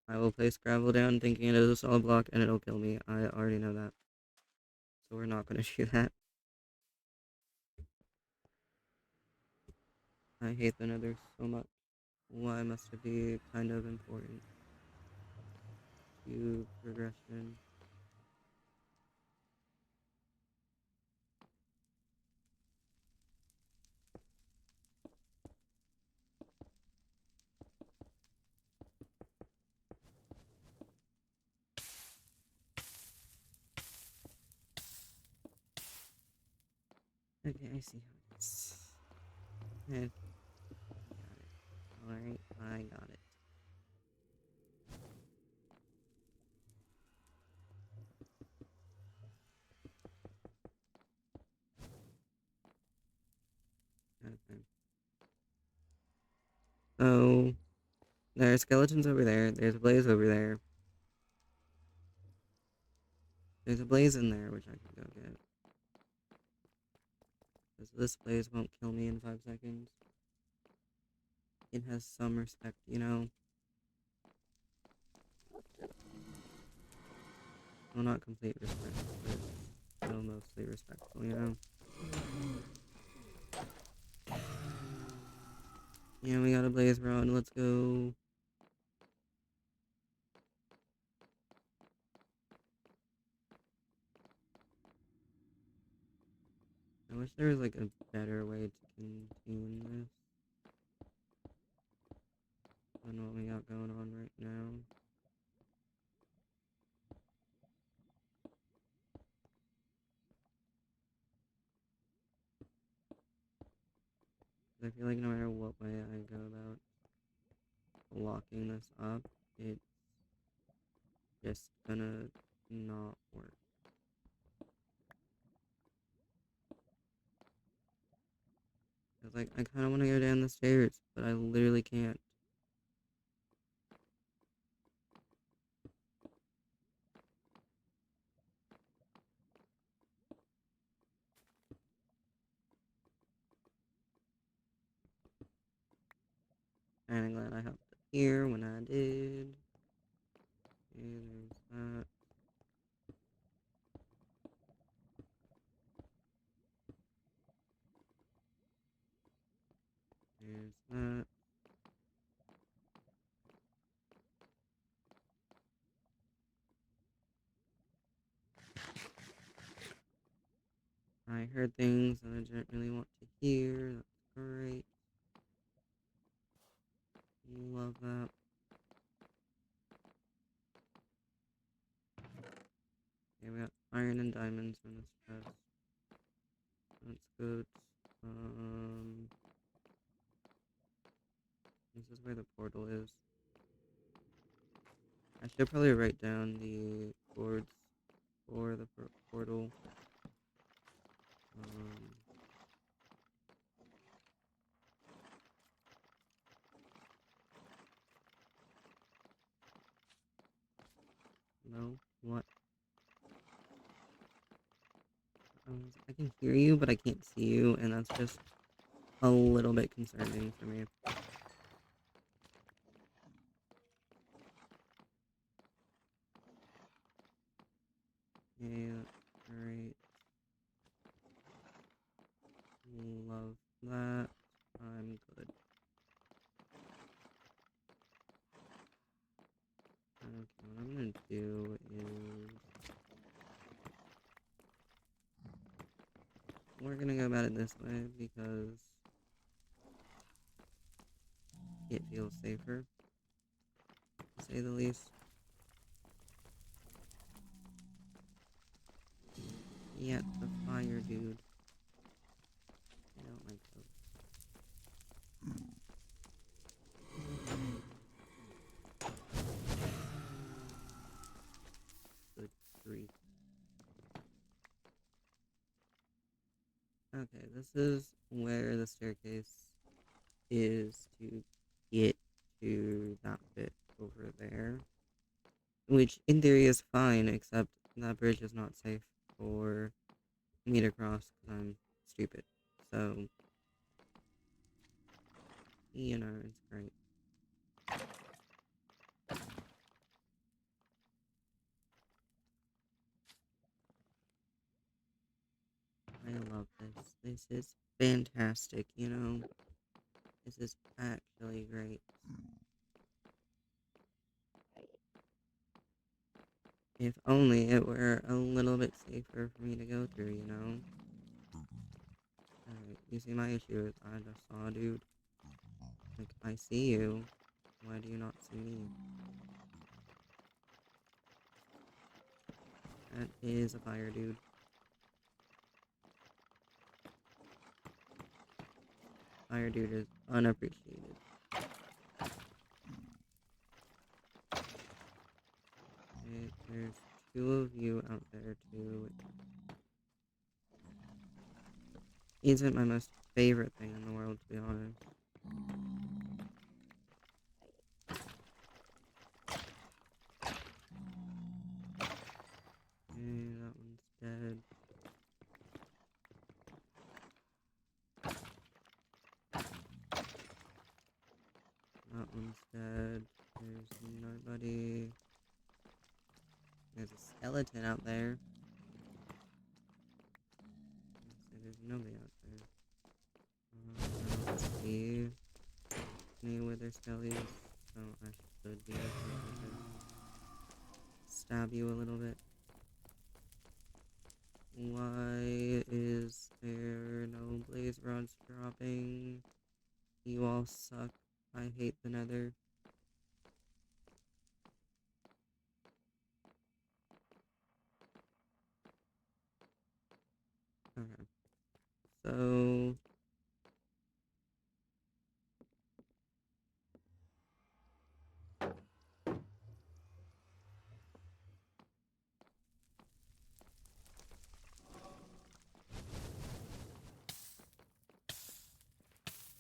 I will place gravel down thinking it is a solid block and it'll kill me. I already know that. So we're not going to do that. I hate the nether so much. Why must it be kind of important to progression? Okay, I see how it is. Okay, got it. Alright, I got it. Okay. So, there are skeletons over there. There's a blaze over there. There's a blaze in there, which I can go get. Because this blaze won't kill me in 5 seconds. It has some respect, you know? Well, not complete respect, but still mostly respectful, you know? Yeah, we got a blaze rod. Let's go. I wish there was like a better way to continue this than what we got going on right now. I feel like no matter what way I go about locking this up, it's just gonna not work. Cause like I kind of want to go down the stairs, but I literally can't. I'm glad I hopped up here when I did. Okay, there's that. There's that. I heard things that I didn't really want to hear. That's great. Love that. Okay, we got iron and diamonds in this chest. That's good. This is where the portal is. I should probably write down the coords for the portal. No, what? I can hear you, but I can't see you, and that's just a little bit concerning for me. Yeah, great. Love that. I'm good. Okay, what I'm gonna do is we're gonna go about it this way because it feels safer, to say the least. Yet the fire dude. I don't like those. Good grief. Okay, this is where the staircase is to get to that bit over there. Which in theory is fine, except that bridge is not safe for me to cross because I'm stupid. So, you know, it's great. I love this. This is fantastic, you know? This is actually great. If only it were a little bit safer for me to go through, you know? Alright, you see my issue is I just saw a dude. Like, I see you. Why do you not see me? That is a fire dude. Fire dude is unappreciated. Okay, there's two of you out there too. Isn't my most favorite thing in the world, to be honest. Okay, that one's dead. That one's dead. There's nobody. There's a skeleton out there. There's nobody out there. Let's see. any wither skellies, so I should be able to stab you a little bit. Why is there no blaze rods dropping? You all suck. I hate the nether. Okay. So...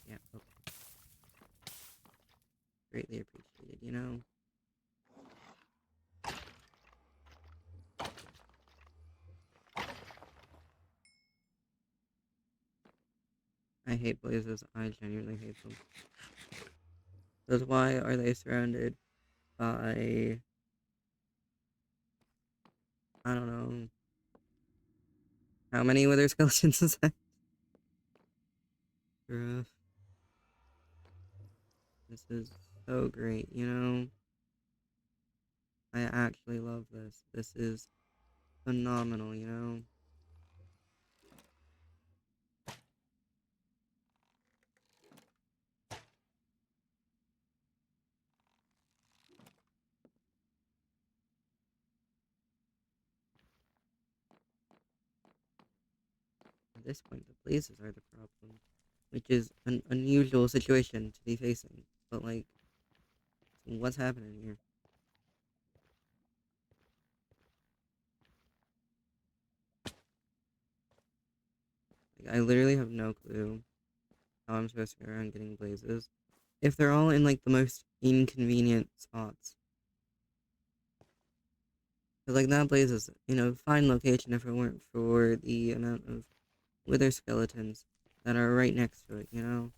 yeah, okay. Greatly appreciated, you know? I hate blazes. I genuinely hate them. Because why are they surrounded by... I don't know... How many wither skeletons is that? Bruh. This is so great, you know? I actually love this. This is phenomenal, you know? At this point, the blazes are the problem. Which is an unusual situation to be facing. But, like, what's happening here? Like, I literally have no clue how I'm supposed to go around getting blazes. If they're all in, like, the most inconvenient spots. Because, like, that blaze is in a fine location if it weren't for the amount of wither skeletons that are right next to it, you know?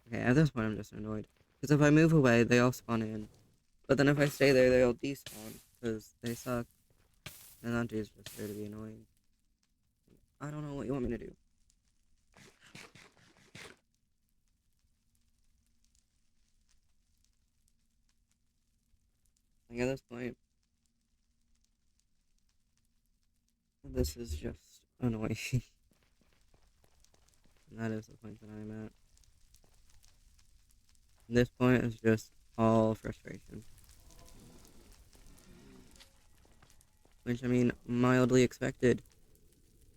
Okay, at this point I'm just annoyed. Because if I move away, they all spawn in. But then if I stay there, they all despawn. Because they suck. And that dude's just there to be annoying. I don't know what you want me to do. Like, at this point, this is just annoying. And that is the point that I'm at. This point is just all frustration. Which, I mean, mildly expected.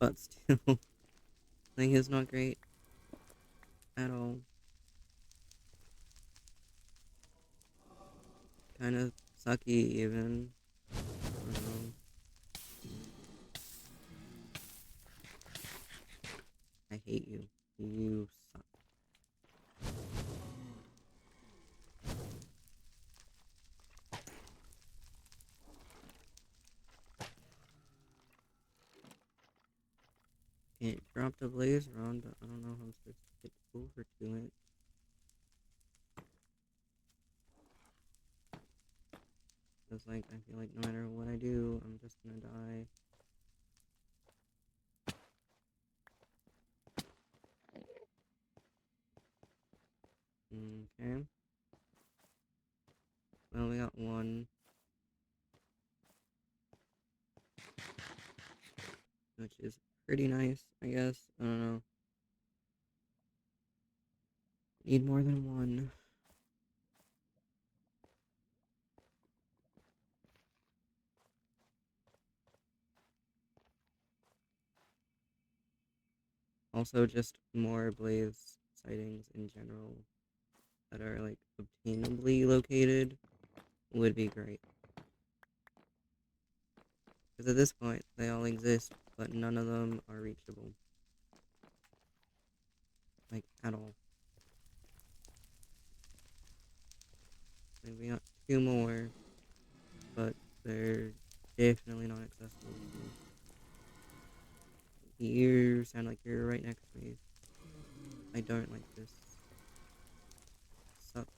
But still, like, it's not great at all. Kind of sucky, even. I don't know. I hate you. You suck. It dropped a blaze rod, but I don't know how I'm supposed to get over to it. Because, like, I feel like no matter what I do, I'm just gonna die. Okay. Well, we got one. Which is pretty nice, I guess. I don't know. Need more than one. Also, just more blaze sightings in general that are, like, obtainably located would be great. Because at this point, they all exist, but none of them are reachable. Like, at all. Like, we got two more, but they're definitely not accessible to me. You sound like you're right next to me. I don't like this. Sucks.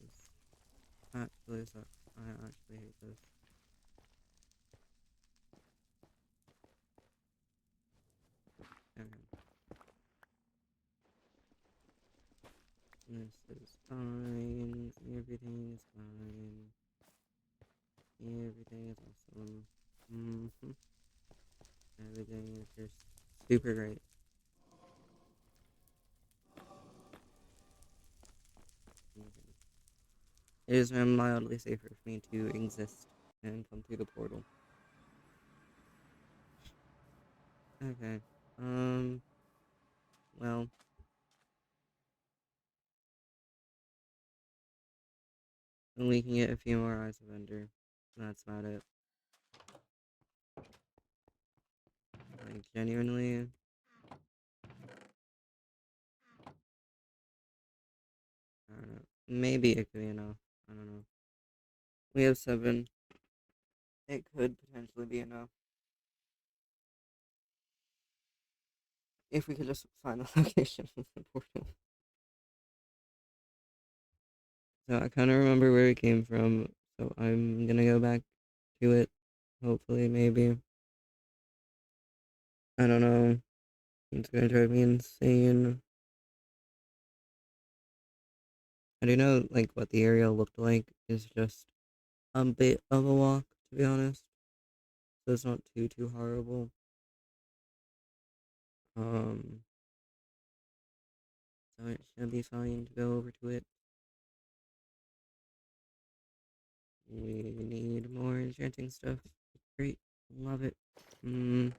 This absolutely sucks. I actually hate this. Okay. This is fine. Everything is fine. Everything is awesome. Everything is just super great. Okay. It is mildly safer for me to exist and come through the portal. Okay. Well, we can get a few more eyes of Ender. That's about it. Like, genuinely, I don't know. Maybe it could be enough. I don't know. We have 7. It could potentially be enough. If we could just find the location of the portal. So I kind of remember where it came from, so I'm gonna go back to it. Hopefully, maybe. I don't know. It's gonna drive me insane. I do know, like, what the area looked like is just a bit of a walk, to be honest. So it's not too horrible. Um, so it should be fine to go over to it. We need more enchanting stuff. Great. Love it. Alright.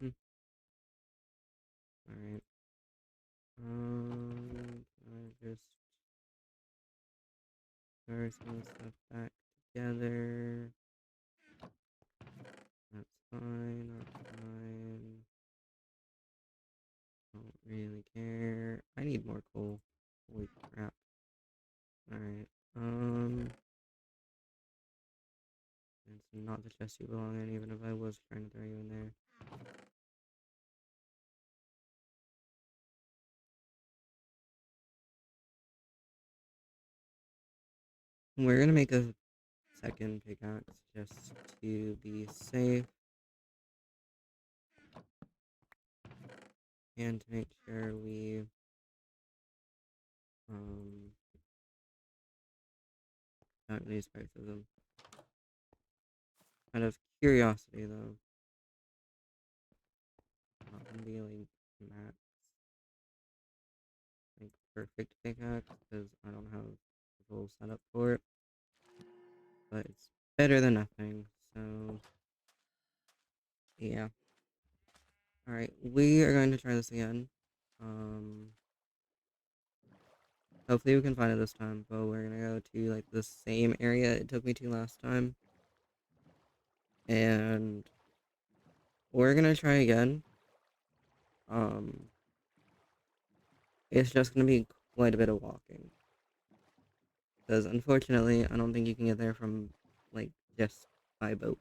I just throw some stuff back together. That's fine. That's fine. Don't really care. I need more coal. Holy crap. Alright. It's not the chest you belong in, even if I was trying to throw you in there. We're gonna make a second pickaxe just to be safe and to make sure we don't lose both of them. Out of curiosity though, not gonna be like max like perfect pickaxe because I don't have the full setup for it. But it's better than nothing, so yeah. Alright, we are going to try this again. Hopefully we can find it this time, but we're gonna go to like the same area it took me to last time. And we're gonna try again. Um, it's just gonna be quite a bit of walking. Because unfortunately, I don't think you can get there from like just by boat.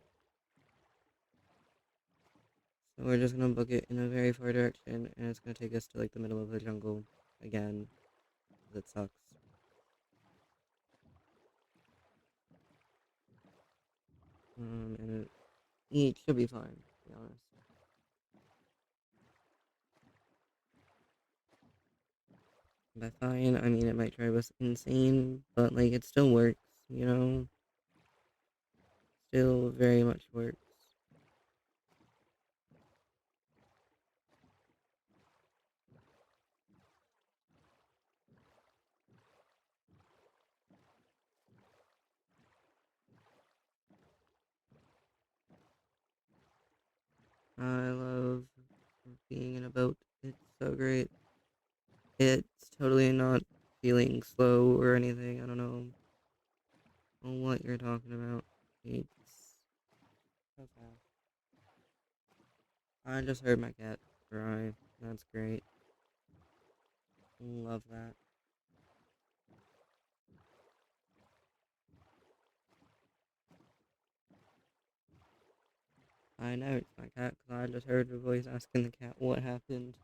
So we're just gonna book it in a very far direction, and it's gonna take us to like the middle of the jungle again. That sucks. And it should be fine, to be honest. By fine, I mean it might drive us insane, but like it still works, you know? Still very much works. I love being in a boat. It's so great. It's totally not feeling slow or anything. I don't know what you're talking about. It's so fast. I just heard my cat cry. That's great. Love that. I know it's my cat because I just heard her voice asking the cat what happened.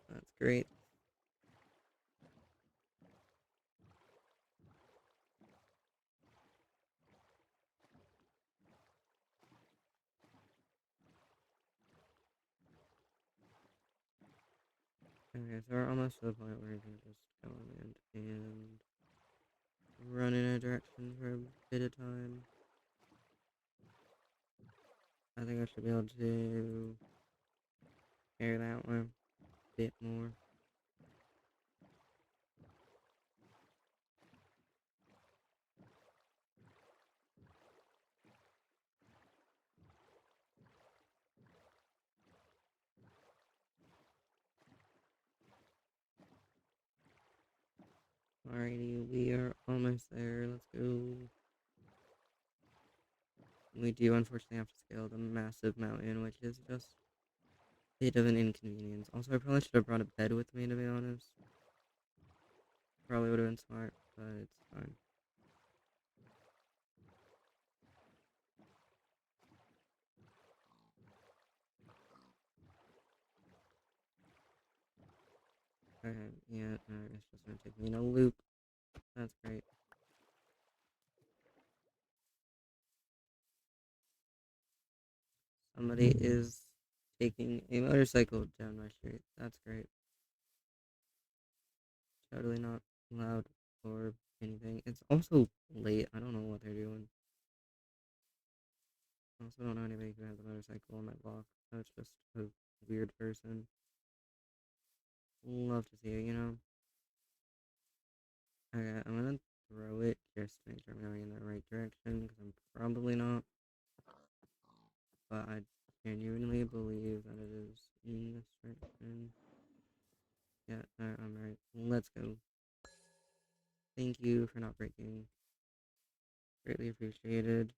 That's great. Okay, so we're almost to the point where we can just go on land and run in a direction for a bit of time. I think I should be able to carry that one a bit more. Alrighty, we are almost there. Let's go. We do unfortunately have to scale the massive mountain, which is just a bit of an inconvenience. Also, I probably should have brought a bed with me, to be honest. Probably would have been smart, but it's fine. Okay, yeah, it's just gonna take me in a loop. That's great. Somebody is taking a motorcycle down my street. That's great. Totally not loud or anything. It's also late. I don't know what they're doing. I also don't know anybody who has a motorcycle on my block. So it's just a weird person. Love to see it, you know? Okay, I'm gonna throw it just to make sure I'm going in the right direction, because I'm probably not. But I genuinely believe that it is in this direction. Yeah, I'm right. Let's go. Thank you for not breaking. Greatly appreciated.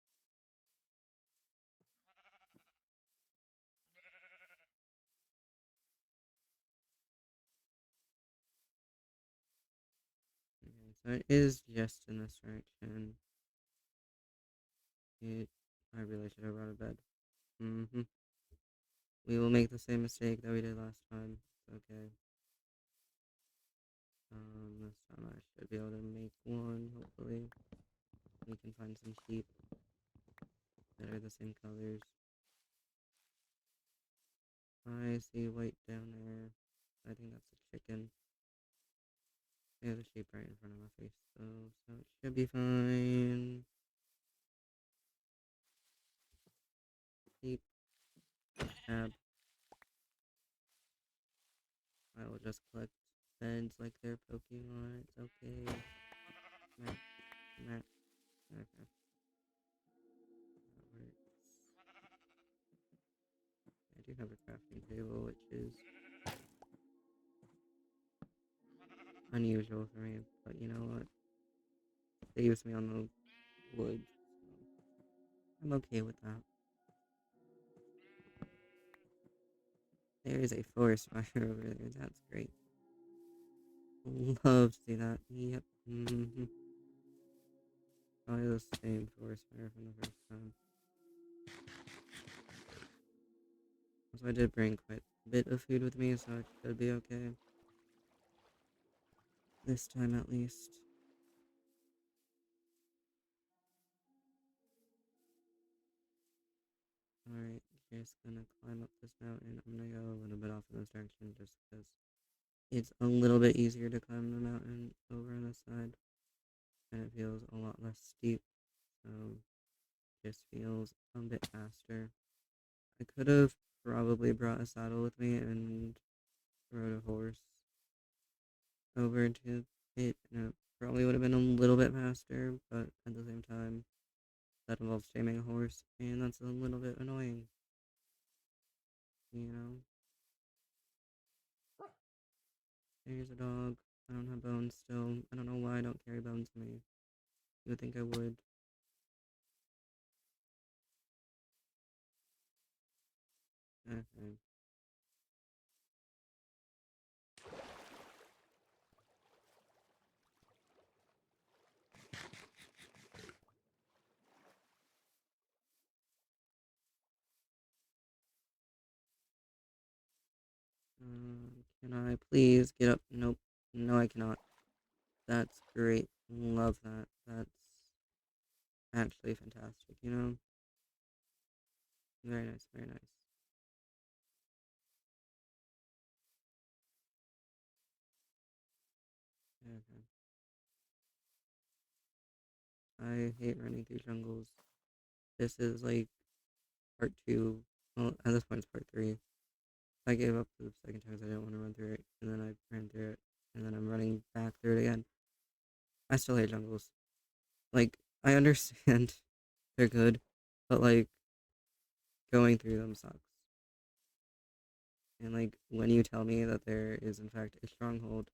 Okay, so it is just in this direction. It. I really should have brought a bed. We will make the same mistake that we did last time. Okay. This time I should be able to make one, hopefully. We can find some sheep that are the same colors. I see white down there. I think that's a chicken. There's a sheep right in front of my face, though, so it should be fine. Sheep, tab. I will just collect beds like they're Pokemon. It's okay. Meh, meh. Okay, that works. I do have a crafting table, which is unusual for me, but you know what? Saves me on the wood, so I'm okay with that. There is a forest fire over there. That's great. Love to see that. Yep. Probably the same forest fire from the first time. Also, I did bring quite a bit of food with me, so it should be okay. This time at least. Alright, just gonna climb up this mountain. I'm gonna go a little bit off in this direction just because it's a little bit easier to climb the mountain over on this side. And it feels a lot less steep. So just feels a bit faster. I could have probably brought a saddle with me and rode a horse over to it, and it probably would have been a little bit faster, but at the same time, that involves taming a horse, and that's a little bit annoying, you know? There's a dog. I don't have bones still. I don't know why I don't carry bones with me. You would think I would. Okay. Can I please get up? Nope. No, I cannot. That's great. Love that. That's actually fantastic, you know? Very nice, very nice. Okay. I hate running through jungles. This is like part two. Well, at this point, it's part three. I gave up the second time because I didn't want to run through it, and then I ran through it, and then I'm running back through it again. I still hate jungles. Like, I understand they're good, but like, going through them sucks. And like, when you tell me that there is in fact a stronghold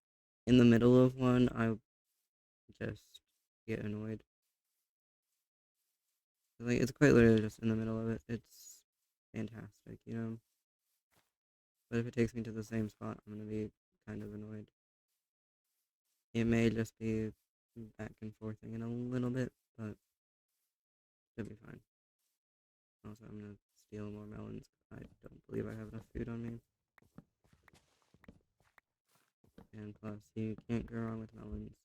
in the middle of one, I just get annoyed. Like, it's quite literally just in the middle of it. It's fantastic, you know? But if it takes me to the same spot, I'm gonna be kind of annoyed. It may just be back and forthing in a little bit, but it'll be fine. Also, I'm gonna steal more melons. I don't believe I have enough food on me. And plus, you can't go wrong with melons.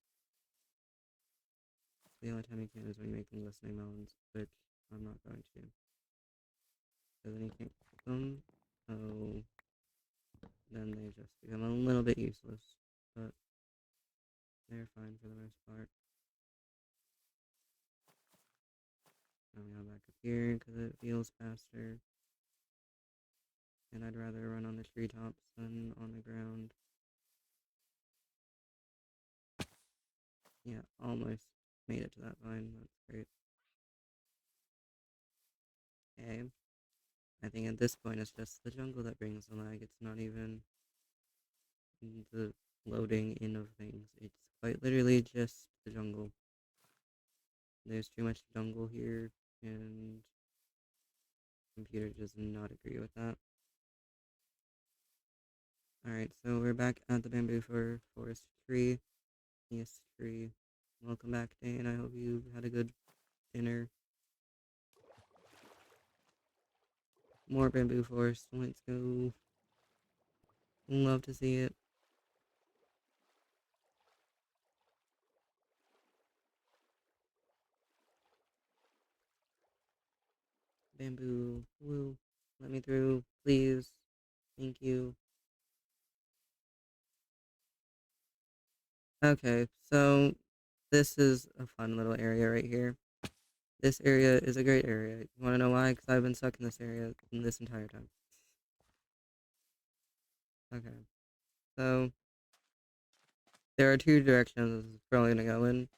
The only time you can is when you make them glistening melons, which I'm not going to. Because then you can't cook them, so then they just become a little bit useless. But they're fine for the most part. Now we go back up here because it feels faster. And I'd rather run on the treetops than on the ground. Yeah, almost made it to that vine. That's great. Okay. I think at this point it's just the jungle that brings the lag. It's not even the loading in of things. It's quite literally just the jungle. There's too much jungle here, and the computer does not agree with that. Alright, so we're back at the bamboo forest tree. Yes, tree. Welcome back, Dane. I hope you had a good dinner. More bamboo forest. Let's go. Love to see it. Bamboo. Woo. Let me through, please. Thank you. Okay, so this is a fun little area right here. This area is a great area. You want to know why? Because I've been stuck in this area this entire time. Okay, so there are two directions it's probably gonna go in.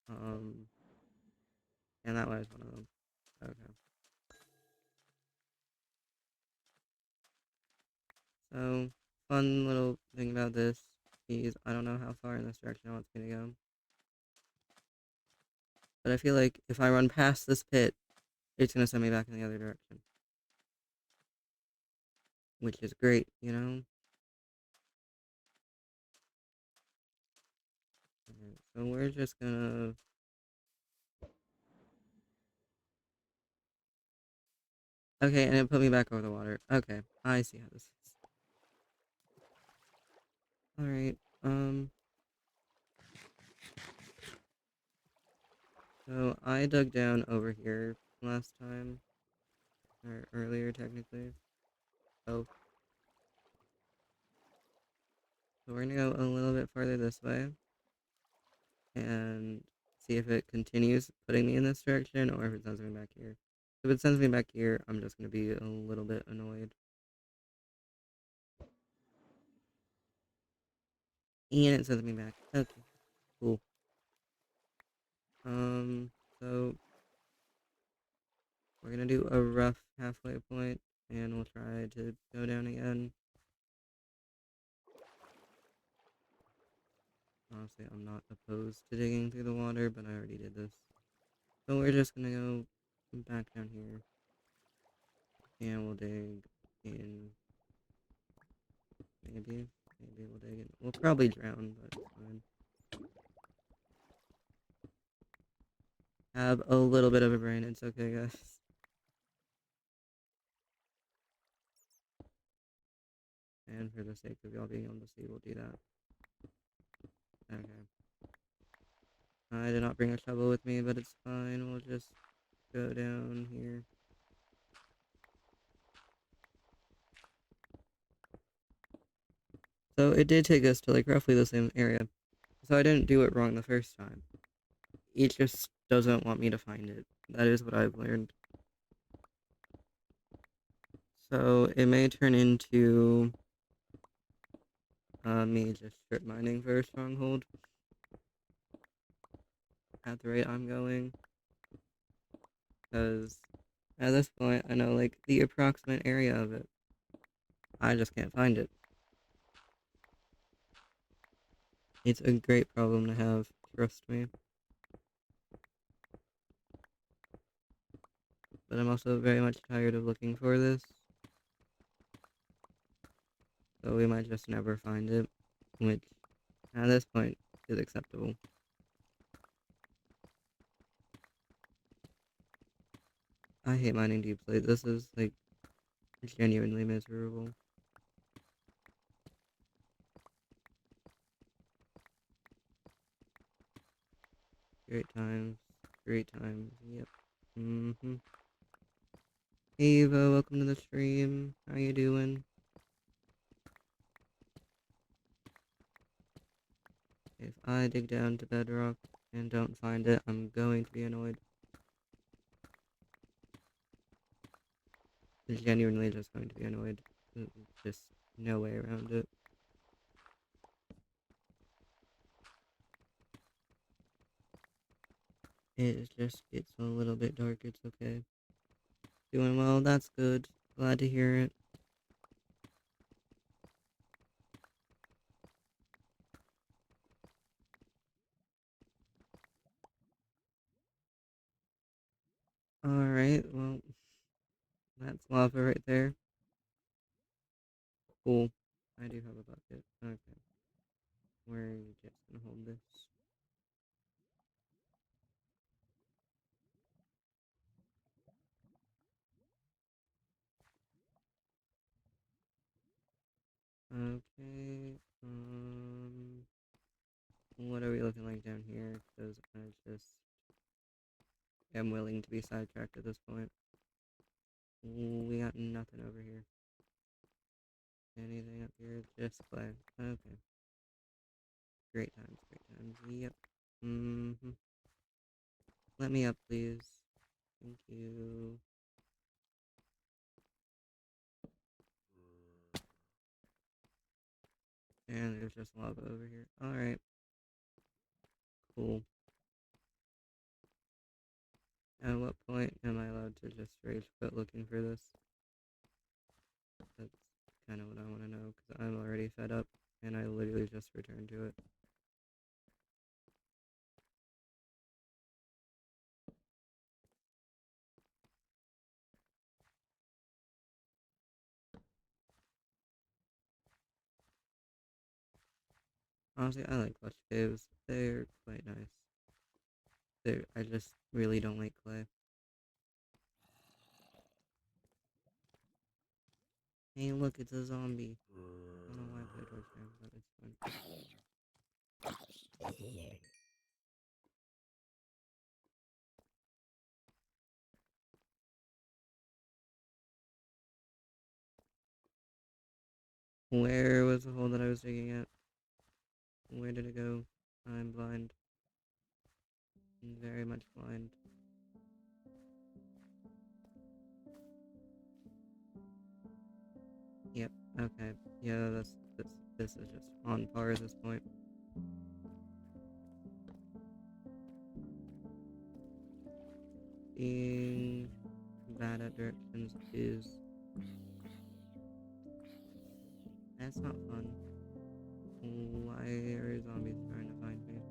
Um, and that way is one of them. Okay. So, fun little thing about this is I don't know how far in this direction I want it's gonna go. But I feel like if I run past this pit, it's gonna send me back in the other direction. Which is great, you know? Okay, so we're just gonna... Okay, and it put me back over the water. Okay, I see how this is. Alright, so I dug down over here last time. Or earlier, technically. Oh, so we're gonna go a little bit farther this way. And see if it continues putting me in this direction or if it sends me back here. If it sends me back here, I'm just gonna be a little bit annoyed. And it sends me back. Okay, cool. So we're gonna do a rough halfway point, and we'll try to go down again. Honestly, I'm not opposed to digging through the water, but I already did this. So we're just gonna go back down here, and we'll dig in. Maybe we'll dig in. We'll probably drown, but it's fine. Have a little bit of a brain. It's okay, guys. And for the sake of y'all being able to see, we'll do that. Okay. I did not bring a shovel with me, but it's fine. We'll just go down here. So it did take us to like roughly the same area. So I didn't do it wrong the first time. It just doesn't want me to find it. That is what I've learned. So it may turn into me just strip mining for a stronghold at the rate I'm going. Because at this point, I know like the approximate area of it. I just can't find it. It's a great problem to have, trust me. But I'm also very much tired of looking for this. So we might just never find it, which at this point is acceptable. I hate mining deep slate. This is like genuinely miserable. Great times. Great times. Yep. Hey Eva, welcome to the stream. How you doing? If I dig down to bedrock and don't find it, I'm going to be annoyed. Genuinely just going to be annoyed. Just no way around it. It just gets a little bit dark, it's okay. Doing well, that's good. Glad to hear it. Alright, well, that's lava right there. Cool. I do have a bucket. Okay. We're just gonna hold this. Okay. What are we looking like down here? Because I just am willing to be sidetracked at this point. We got nothing over here. Anything up here? Just clay. Okay. Great times, great times. Yep. Let me up, please. Thank you. And there's just lava over here. Alright. Cool. At what point am I allowed to just rage quit looking for this? That's kind of what I want to know, because I'm already fed up, and I literally just returned to it. Honestly, I like clutch caves. They're quite nice. I just really don't like clay. Hey, look, it's a zombie. I don't know why I played torch there, but it's fine. Where was the hole that I was digging at? Where did it go? I'm blind. I'm very much blind. Yep, okay. Yeah, this is just on par at this point. Being bad at directions is... That's not fun. Why are zombies trying to find me?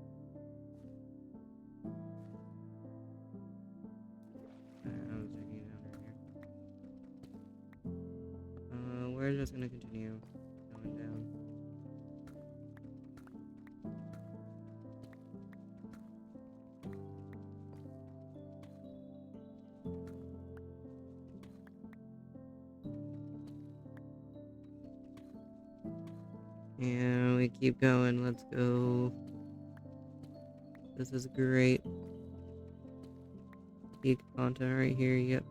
I was digging down right here. We're just gonna continue going down. And we keep going, let's go. This is great. Peak content right here, yep.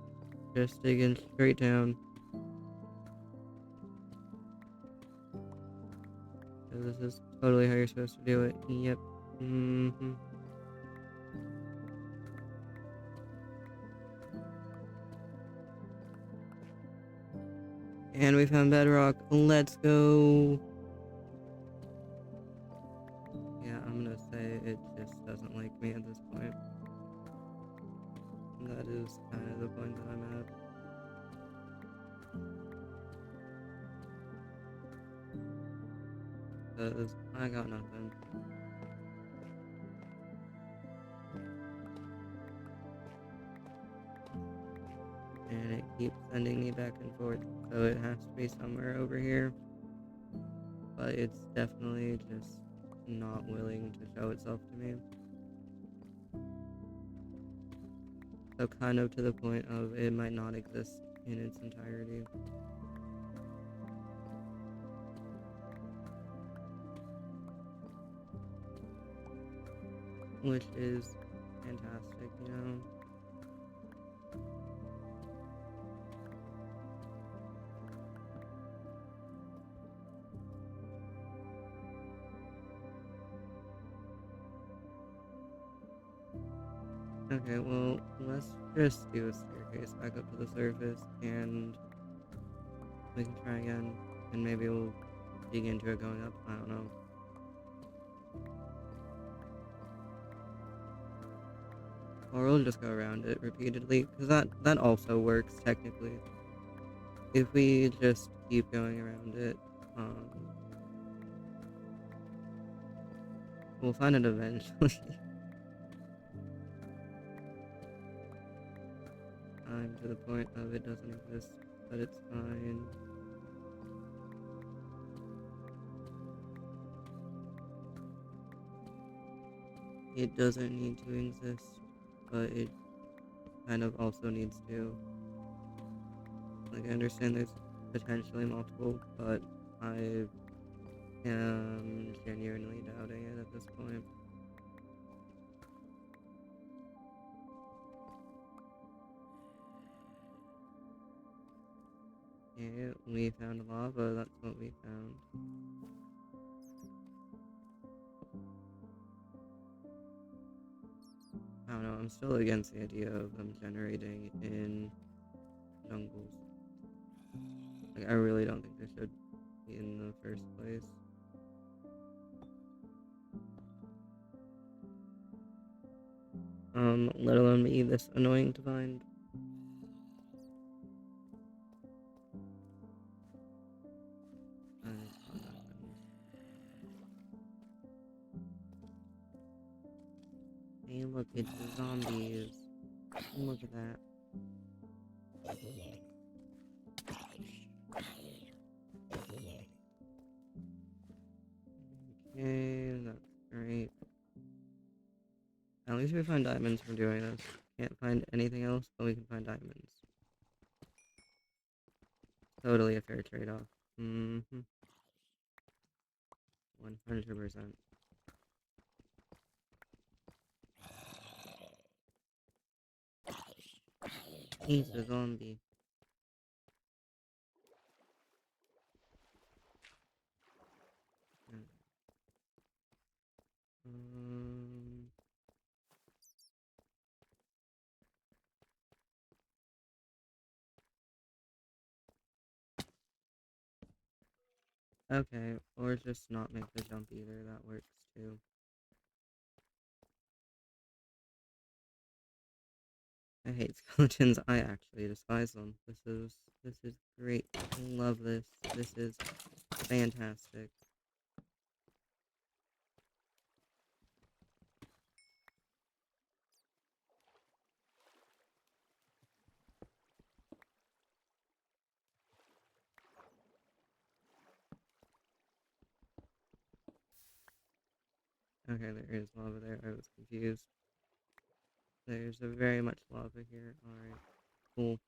Just digging straight down. So this is totally how you're supposed to do it, yep. Mm-hmm. And we found bedrock. Let's go. Yeah, I'm gonna say it just doesn't like me at this point. That is kind of the point that I'm at. Because I got nothing. And it keeps sending me back and forth. So it has to be somewhere over here. But it's definitely just not willing to show itself to me. So kind of to the point of it might not exist in its entirety. Which is fantastic, you know? Okay, well, let's just do a staircase back up to the surface, and we can try again, and maybe we'll dig into it going up, I don't know. Or we'll just go around it repeatedly, because that also works, technically. If we just keep going around it, we'll find it eventually. I'm to the point of it doesn't exist, but it's fine. It doesn't need to exist, but it kind of also needs to. Like, I understand there's potentially multiple, but I am genuinely doubting it at this point. Yeah, we found lava, that's what we found. I don't know, I'm still against the idea of them generating in jungles. Like, I really don't think they should be in the first place. Let alone be this annoying to find. I saw diamonds. Hey, look, it's the zombies. Look at that. Okay, that's great. At least we find diamonds from doing this. Can't find anything else, but we can find diamonds. Totally a fair trade-off. 100%. He's a zombie. Um, okay, or just not make the jump either. That works too. I hate skeletons. I actually despise them. This is great. I love this. This is fantastic. Okay, there is lava there. I was confused. There's a very much lava here. Alright. Cool.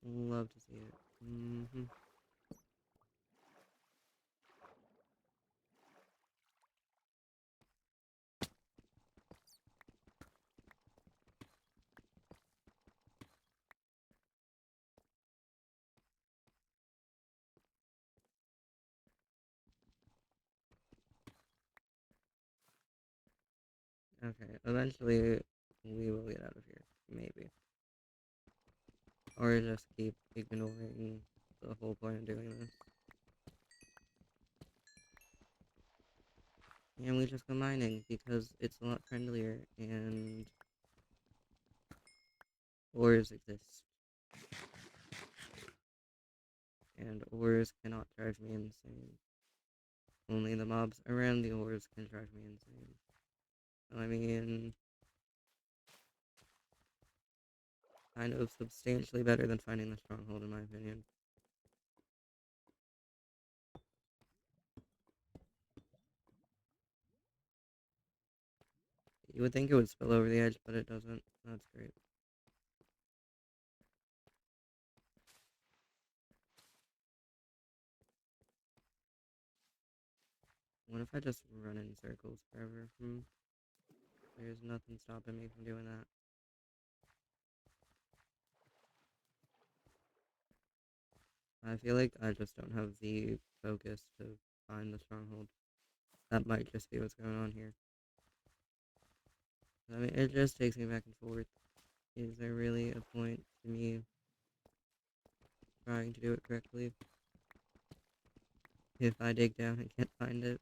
Love to see it. Okay, eventually we will get out of here. Maybe. Or just keep ignoring the whole point of doing this. And we just go mining because it's a lot friendlier and ores exist. And ores cannot drive me insane. Only the mobs around the ores can drive me insane. I mean, kind of substantially better than finding the stronghold in my opinion. You would think it would spill over the edge, but it doesn't. That's great. What if I just run in circles forever? There's nothing stopping me from doing that. I feel like I just don't have the focus to find the stronghold. That might just be what's going on here. I mean, it just takes me back and forth. Is there really a point to me trying to do it correctly if I dig down and can't find it?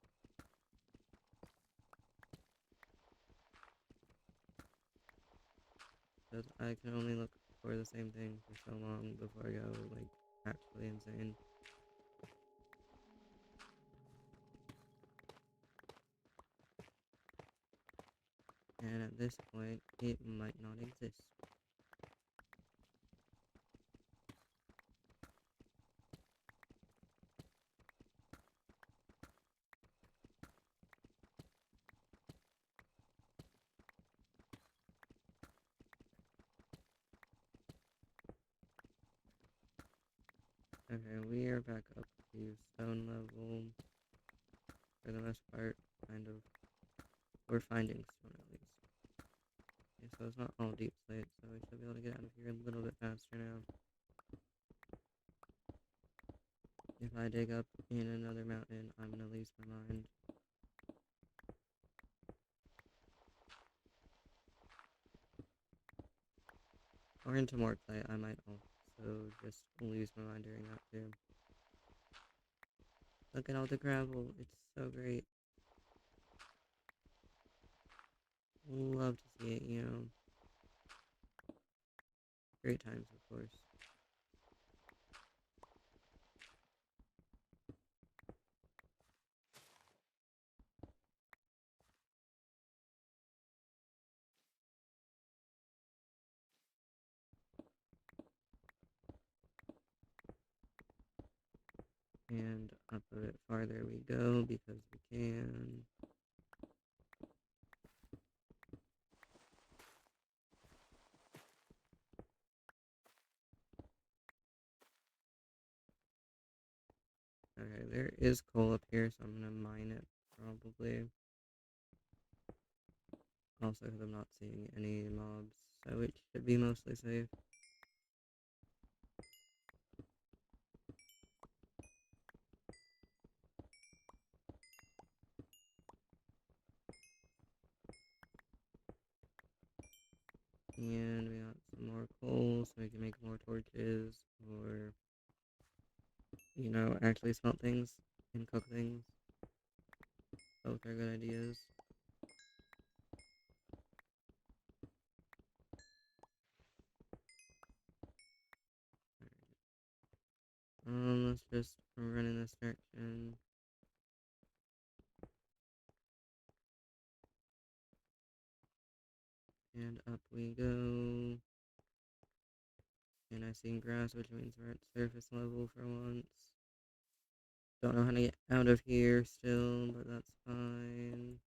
Because I can only look for the same thing for so long before I go, like, actually insane. And at this point, it might not exist. Okay, we are back up to stone level for the most part, kind of. We're finding stone at least. Okay, so it's not all deep slate, so we should be able to get out of here a little bit faster now. If I dig up in another mountain, I'm gonna lose my mind. Or into more clay, I might also just lose my mind during that too. Look at all the gravel, it's so great. Love to see it, you know. Great times, of course. And up a bit farther we go because we can. Okay, there is coal up here, so I'm gonna mine it, probably. Also, because I'm not seeing any mobs, so it should be mostly safe. And we got some more coal, so we can make more torches, or, you know, actually smelt things and cook things. Both are good ideas. Let's just run in this direction. And up we go. And I see grass, which means we're at surface level for once. Don't know how to get out of here still, but that's fine.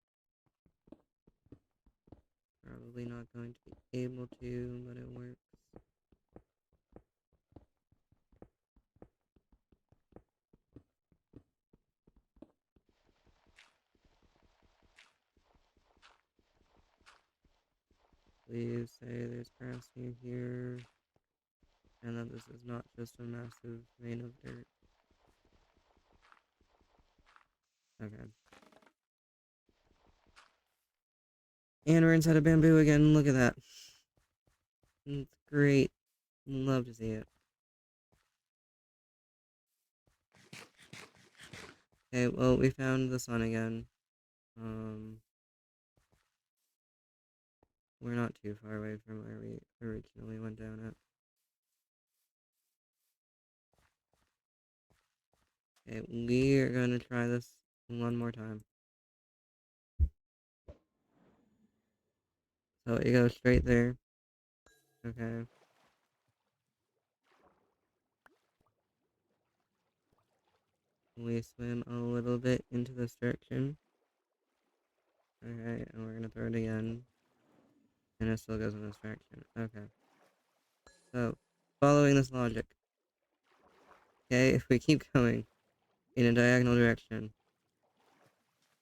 Probably not going to be able to, but it works. Please say there's grass near here, and that this is not just a massive vein of dirt. Okay. And we're inside a bamboo again. Look at that. It's great. Love to see it. Okay, well, we found the sun again. Um, we're not too far away from where we originally went down at. Okay, we are gonna try this one more time. So it goes straight there. Okay. We swim a little bit into this direction. Okay, and we're gonna throw it again. And it still goes in this direction. Okay. So, following this logic. Okay, if we keep going in a diagonal direction.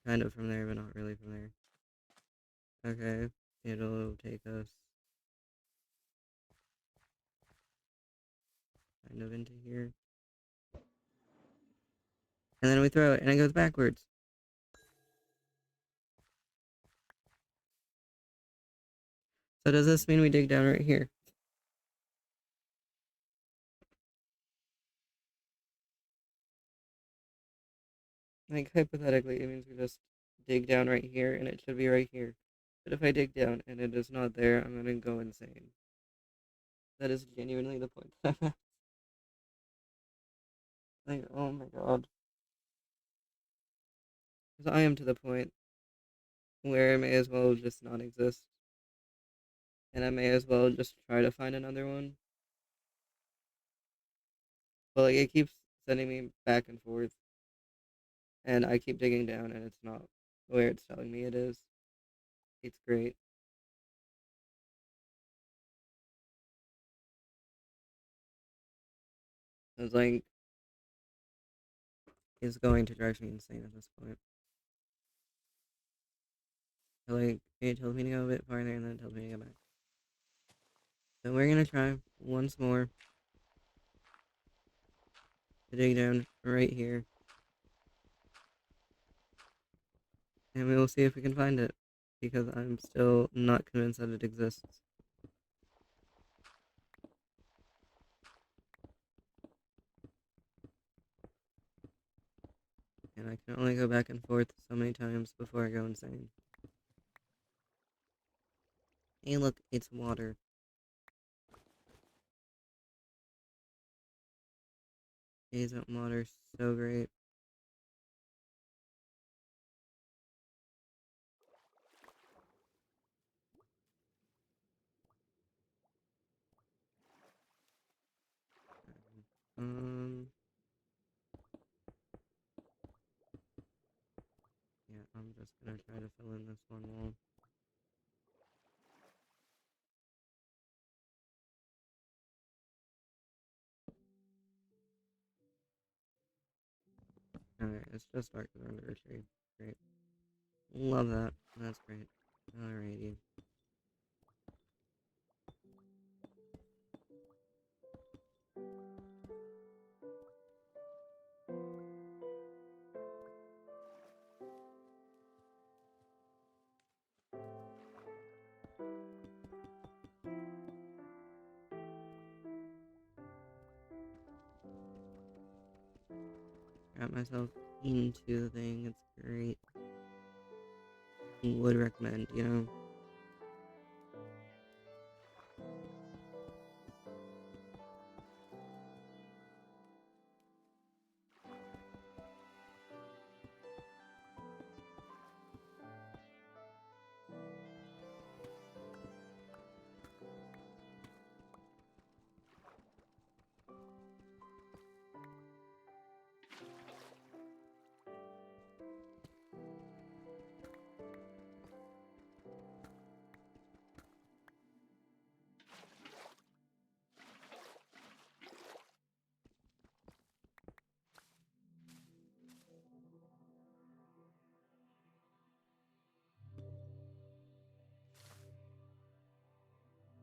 Kind of from there, but not really from there. Okay. It'll take us kind of into here. And then we throw it, and it goes backwards. So does this mean we dig down right here? Like, hypothetically, it means we just dig down right here, and it should be right here. But if I dig down and it is not there, I'm gonna go insane. That is genuinely the point that I'm at. Like, oh my god. Because I am to the point where it may as well just not exist. And I may as well just try to find another one. But, like, it keeps sending me back and forth. And I keep digging down, and it's not where it's telling me it is. It's great. It's like, it's going to drive me insane at this point. Like, it tells me to go a bit farther, and then it tells me to go back. So we're gonna try once more to dig down right here. And we will see if we can find it. Because I'm still not convinced that it exists. And I can only go back and forth so many times before I go insane. Hey look, it's water. Isn't water so great? Um, yeah, I'm just gonna try to fill in this one wall. Alright, it's just dark under a tree. Great. Love that. That's great. Alrighty. Got myself into the thing. It's great. Would recommend, you know.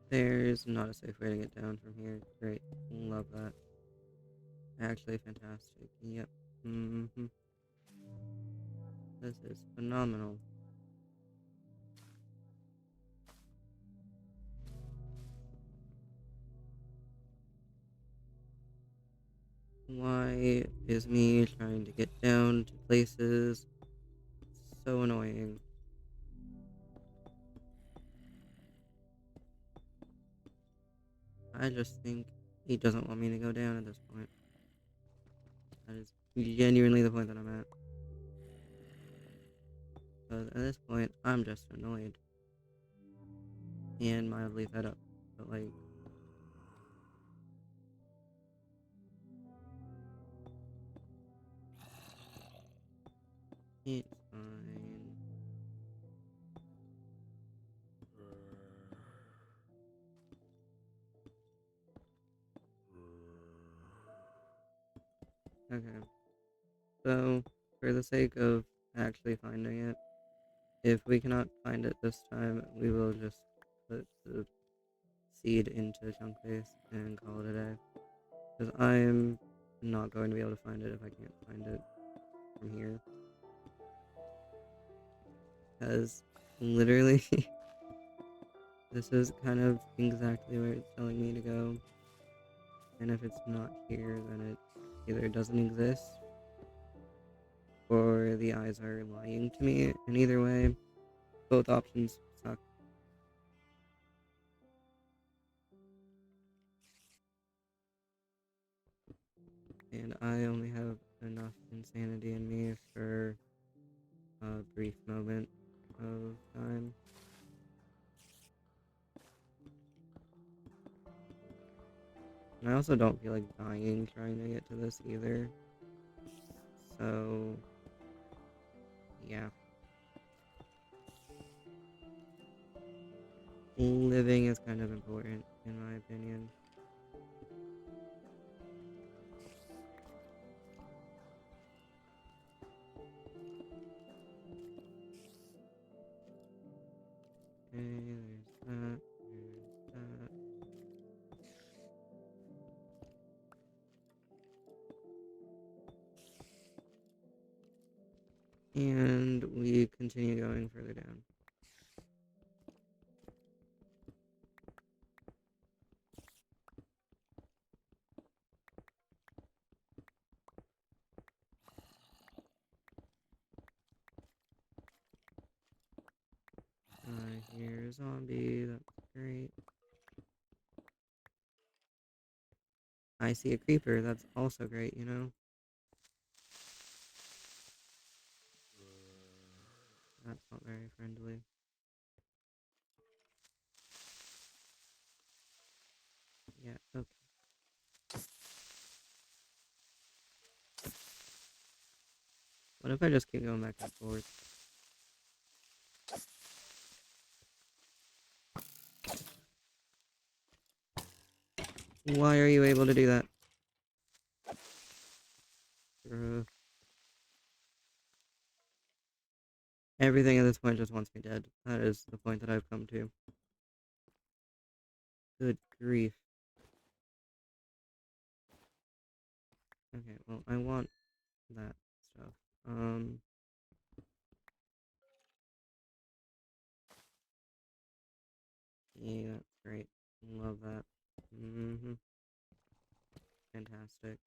There's not a safe way to get down from here. Great. Love that. Actually fantastic. Yep. Mm-hmm. This is phenomenal. Why is me trying to get down to places so annoying? I just think he doesn't want me to go down at this point. That is genuinely the point that I'm at. But at this point, I'm just annoyed and mildly fed up. But like, it's fine. Okay. So, for the sake of actually finding it, if we cannot find it this time, we will just put the seed into chunk base and call it a day. Because I'm not going to be able to find it if I can't find it from here. Because literally, this is kind of exactly where it's telling me to go. And if it's not here, then it either doesn't exist or the eyes are lying to me. And either way, both options suck. And I only have enough insanity in me for a brief moment of time. And I also don't feel like dying trying to get to this either. So, yeah. Living is kind of important, in my opinion. Okay, there's that. And we continue going further down. I hear a zombie, that's great. I see a creeper, that's also great, you know? That's not very friendly. Yeah, okay. What if I just keep going back and forth? Why are you able to do that? Everything at this point just wants me dead. That is the point that I've come to. Good grief. Okay, well, I want that stuff. Yeah, that's great. Love that. Fantastic.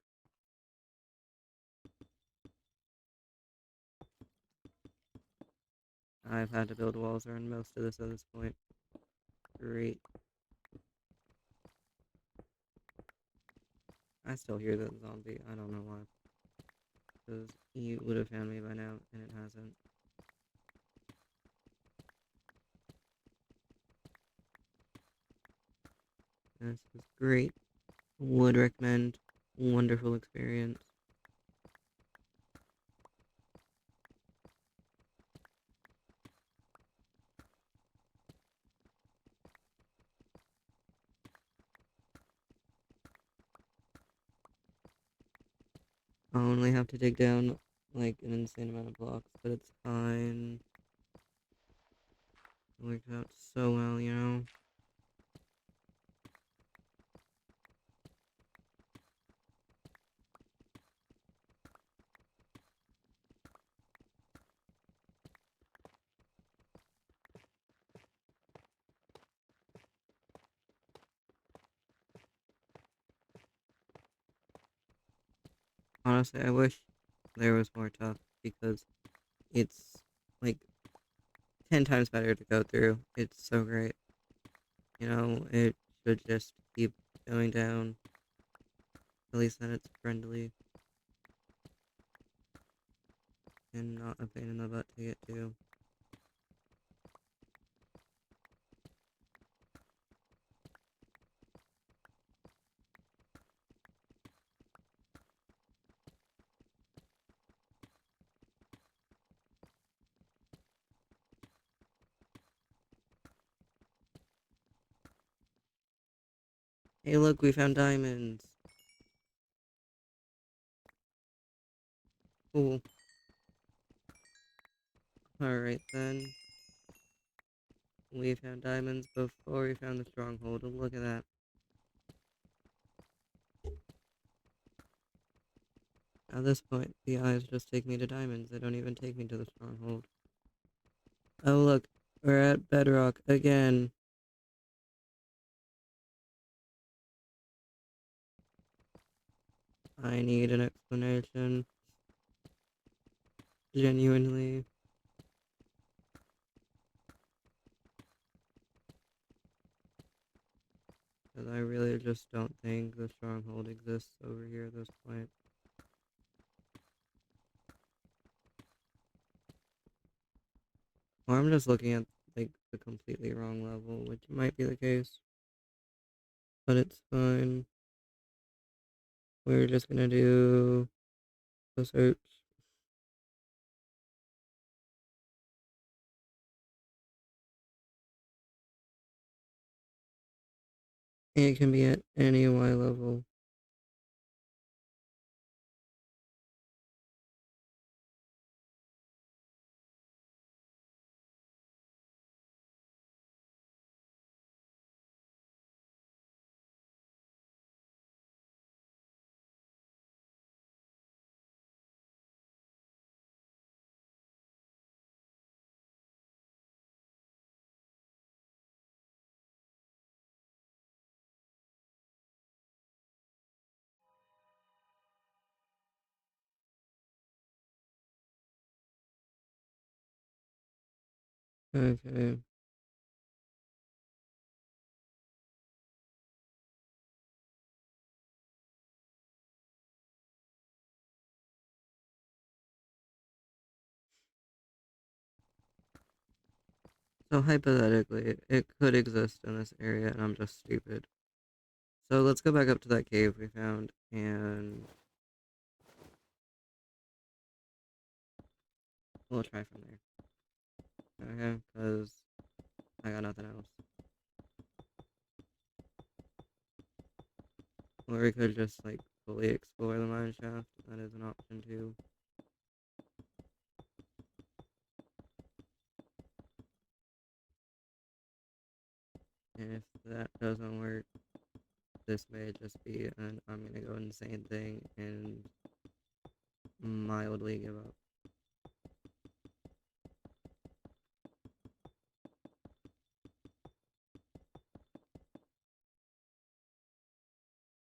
I've had to build walls around most of this at this point. Great. I still hear that zombie. I don't know why. Because you would have found me by now, and it hasn't. This was great. Would recommend. Wonderful experience. I only have to dig down like an insane amount of blocks, but it's fine. It worked out so well, you know? Honestly, I wish there was more tough because it's like 10 times better to go through. It's so great. It should just keep going down. At least then it's friendly and not a pain in the butt to get to. Hey, look, we found diamonds. Cool. Alright then. We found diamonds before we found the stronghold. Look at that. At this point, the eyes just take me to diamonds. They don't even take me to the stronghold. Oh, look. We're at bedrock again. I need an explanation. Genuinely. Because I really just don't think the stronghold exists over here at this point. Or I'm just looking at, like, the completely wrong level, which might be the case. But it's fine. We're just gonna do a search. It can be at any Y level. Okay. So hypothetically, it could exist in this area and I'm just stupid. So let's go back up to that cave we found and we'll try from there. Okay, because I got nothing else. Or we could just like fully explore the mine shaft. That is an option too. And if that doesn't work, this may just be an I'm gonna go insane thing and mildly give up.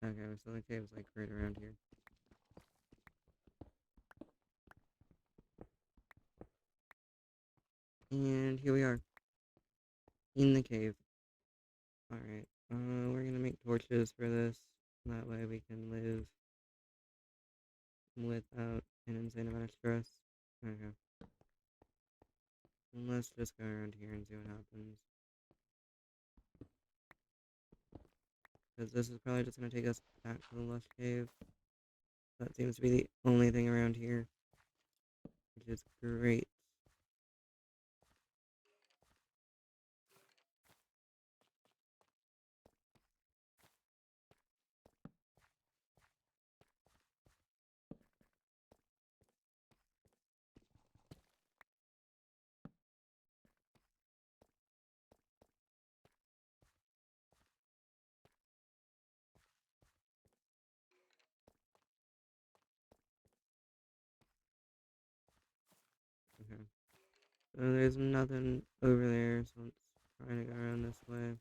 Okay, so the cave's like right around here. And here we are. In the cave. Alright. We're gonna make torches for this. That way we can live without an insane amount of stress. Okay. Let's just go around here and see what happens. Because this is probably just gonna take us back to the lush cave. That seems to be the only thing around here. Which is great. Okay. So there's nothing over there, so let's try to go around this way.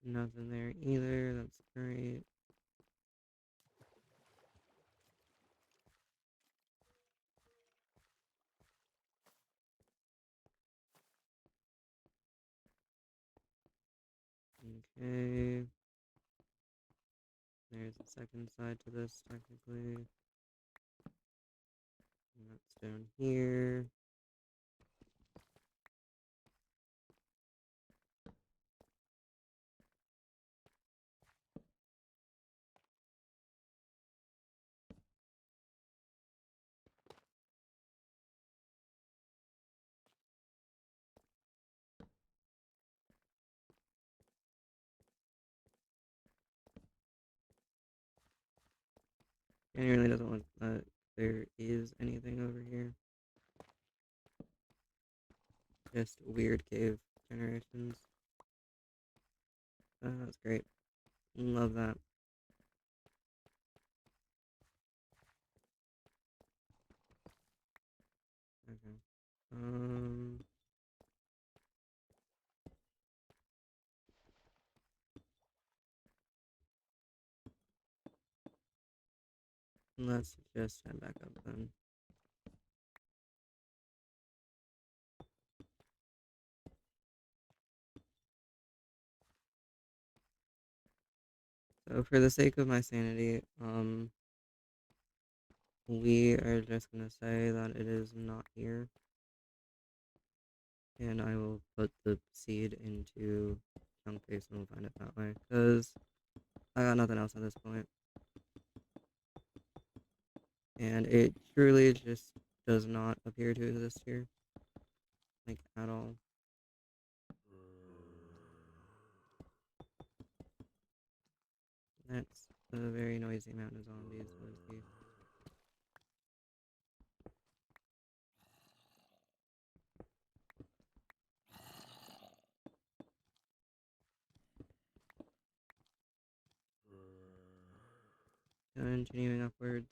Nothing there either. That's great. Okay. There's a second side to this, technically. And that's down here. And it really doesn't look like there is anything over here. Just weird cave generations. That's great. Love that. Okay. Um, let's just head back up then. So for the sake of my sanity, we are just gonna say that it is not here. And I will put the seed into chunk paste and we'll find it that way. Because I got nothing else at this point. And it truly just does not appear to exist here. Like, at all. That's a very noisy amount of zombies, Lizzie. Continuing upwards.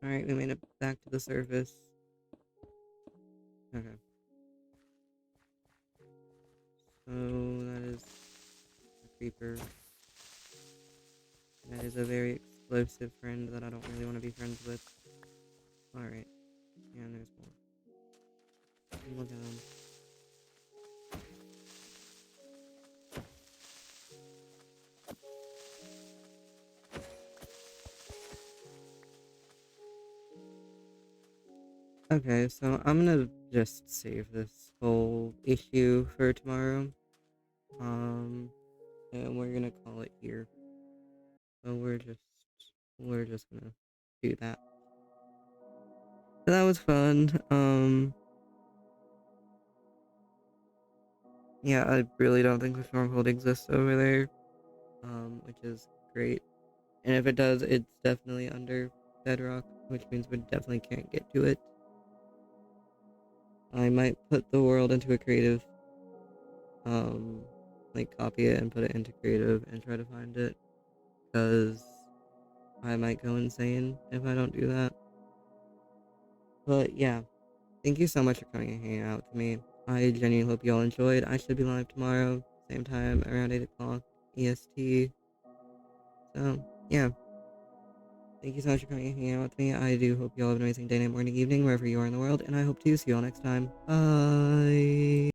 Alright, we made it back to the surface. Okay. So, that is a creeper. That is a very explosive friend that I don't really want to be friends with. Alright. Yeah, and there's more. Look at them. Okay, so I'm gonna just save this whole issue for tomorrow. And we're gonna call it here. So we're just gonna do that. So that was fun. Yeah, I really don't think the Stronghold exists over there. Which is great. And if it does, it's definitely under bedrock, which means we definitely can't get to it. I might put the world into a creative, um, like copy it and put it into creative and try to find it, because I might go insane if I don't do that. But yeah, thank you so much for coming and hanging out with me. I genuinely hope you all enjoyed. I should be live tomorrow, same time, around 8 o'clock EST. So, yeah. Thank you so much for coming and hanging out with me. I do hope you all have an amazing day, night, morning, evening, wherever you are in the world, and I hope to see you all next time. Bye!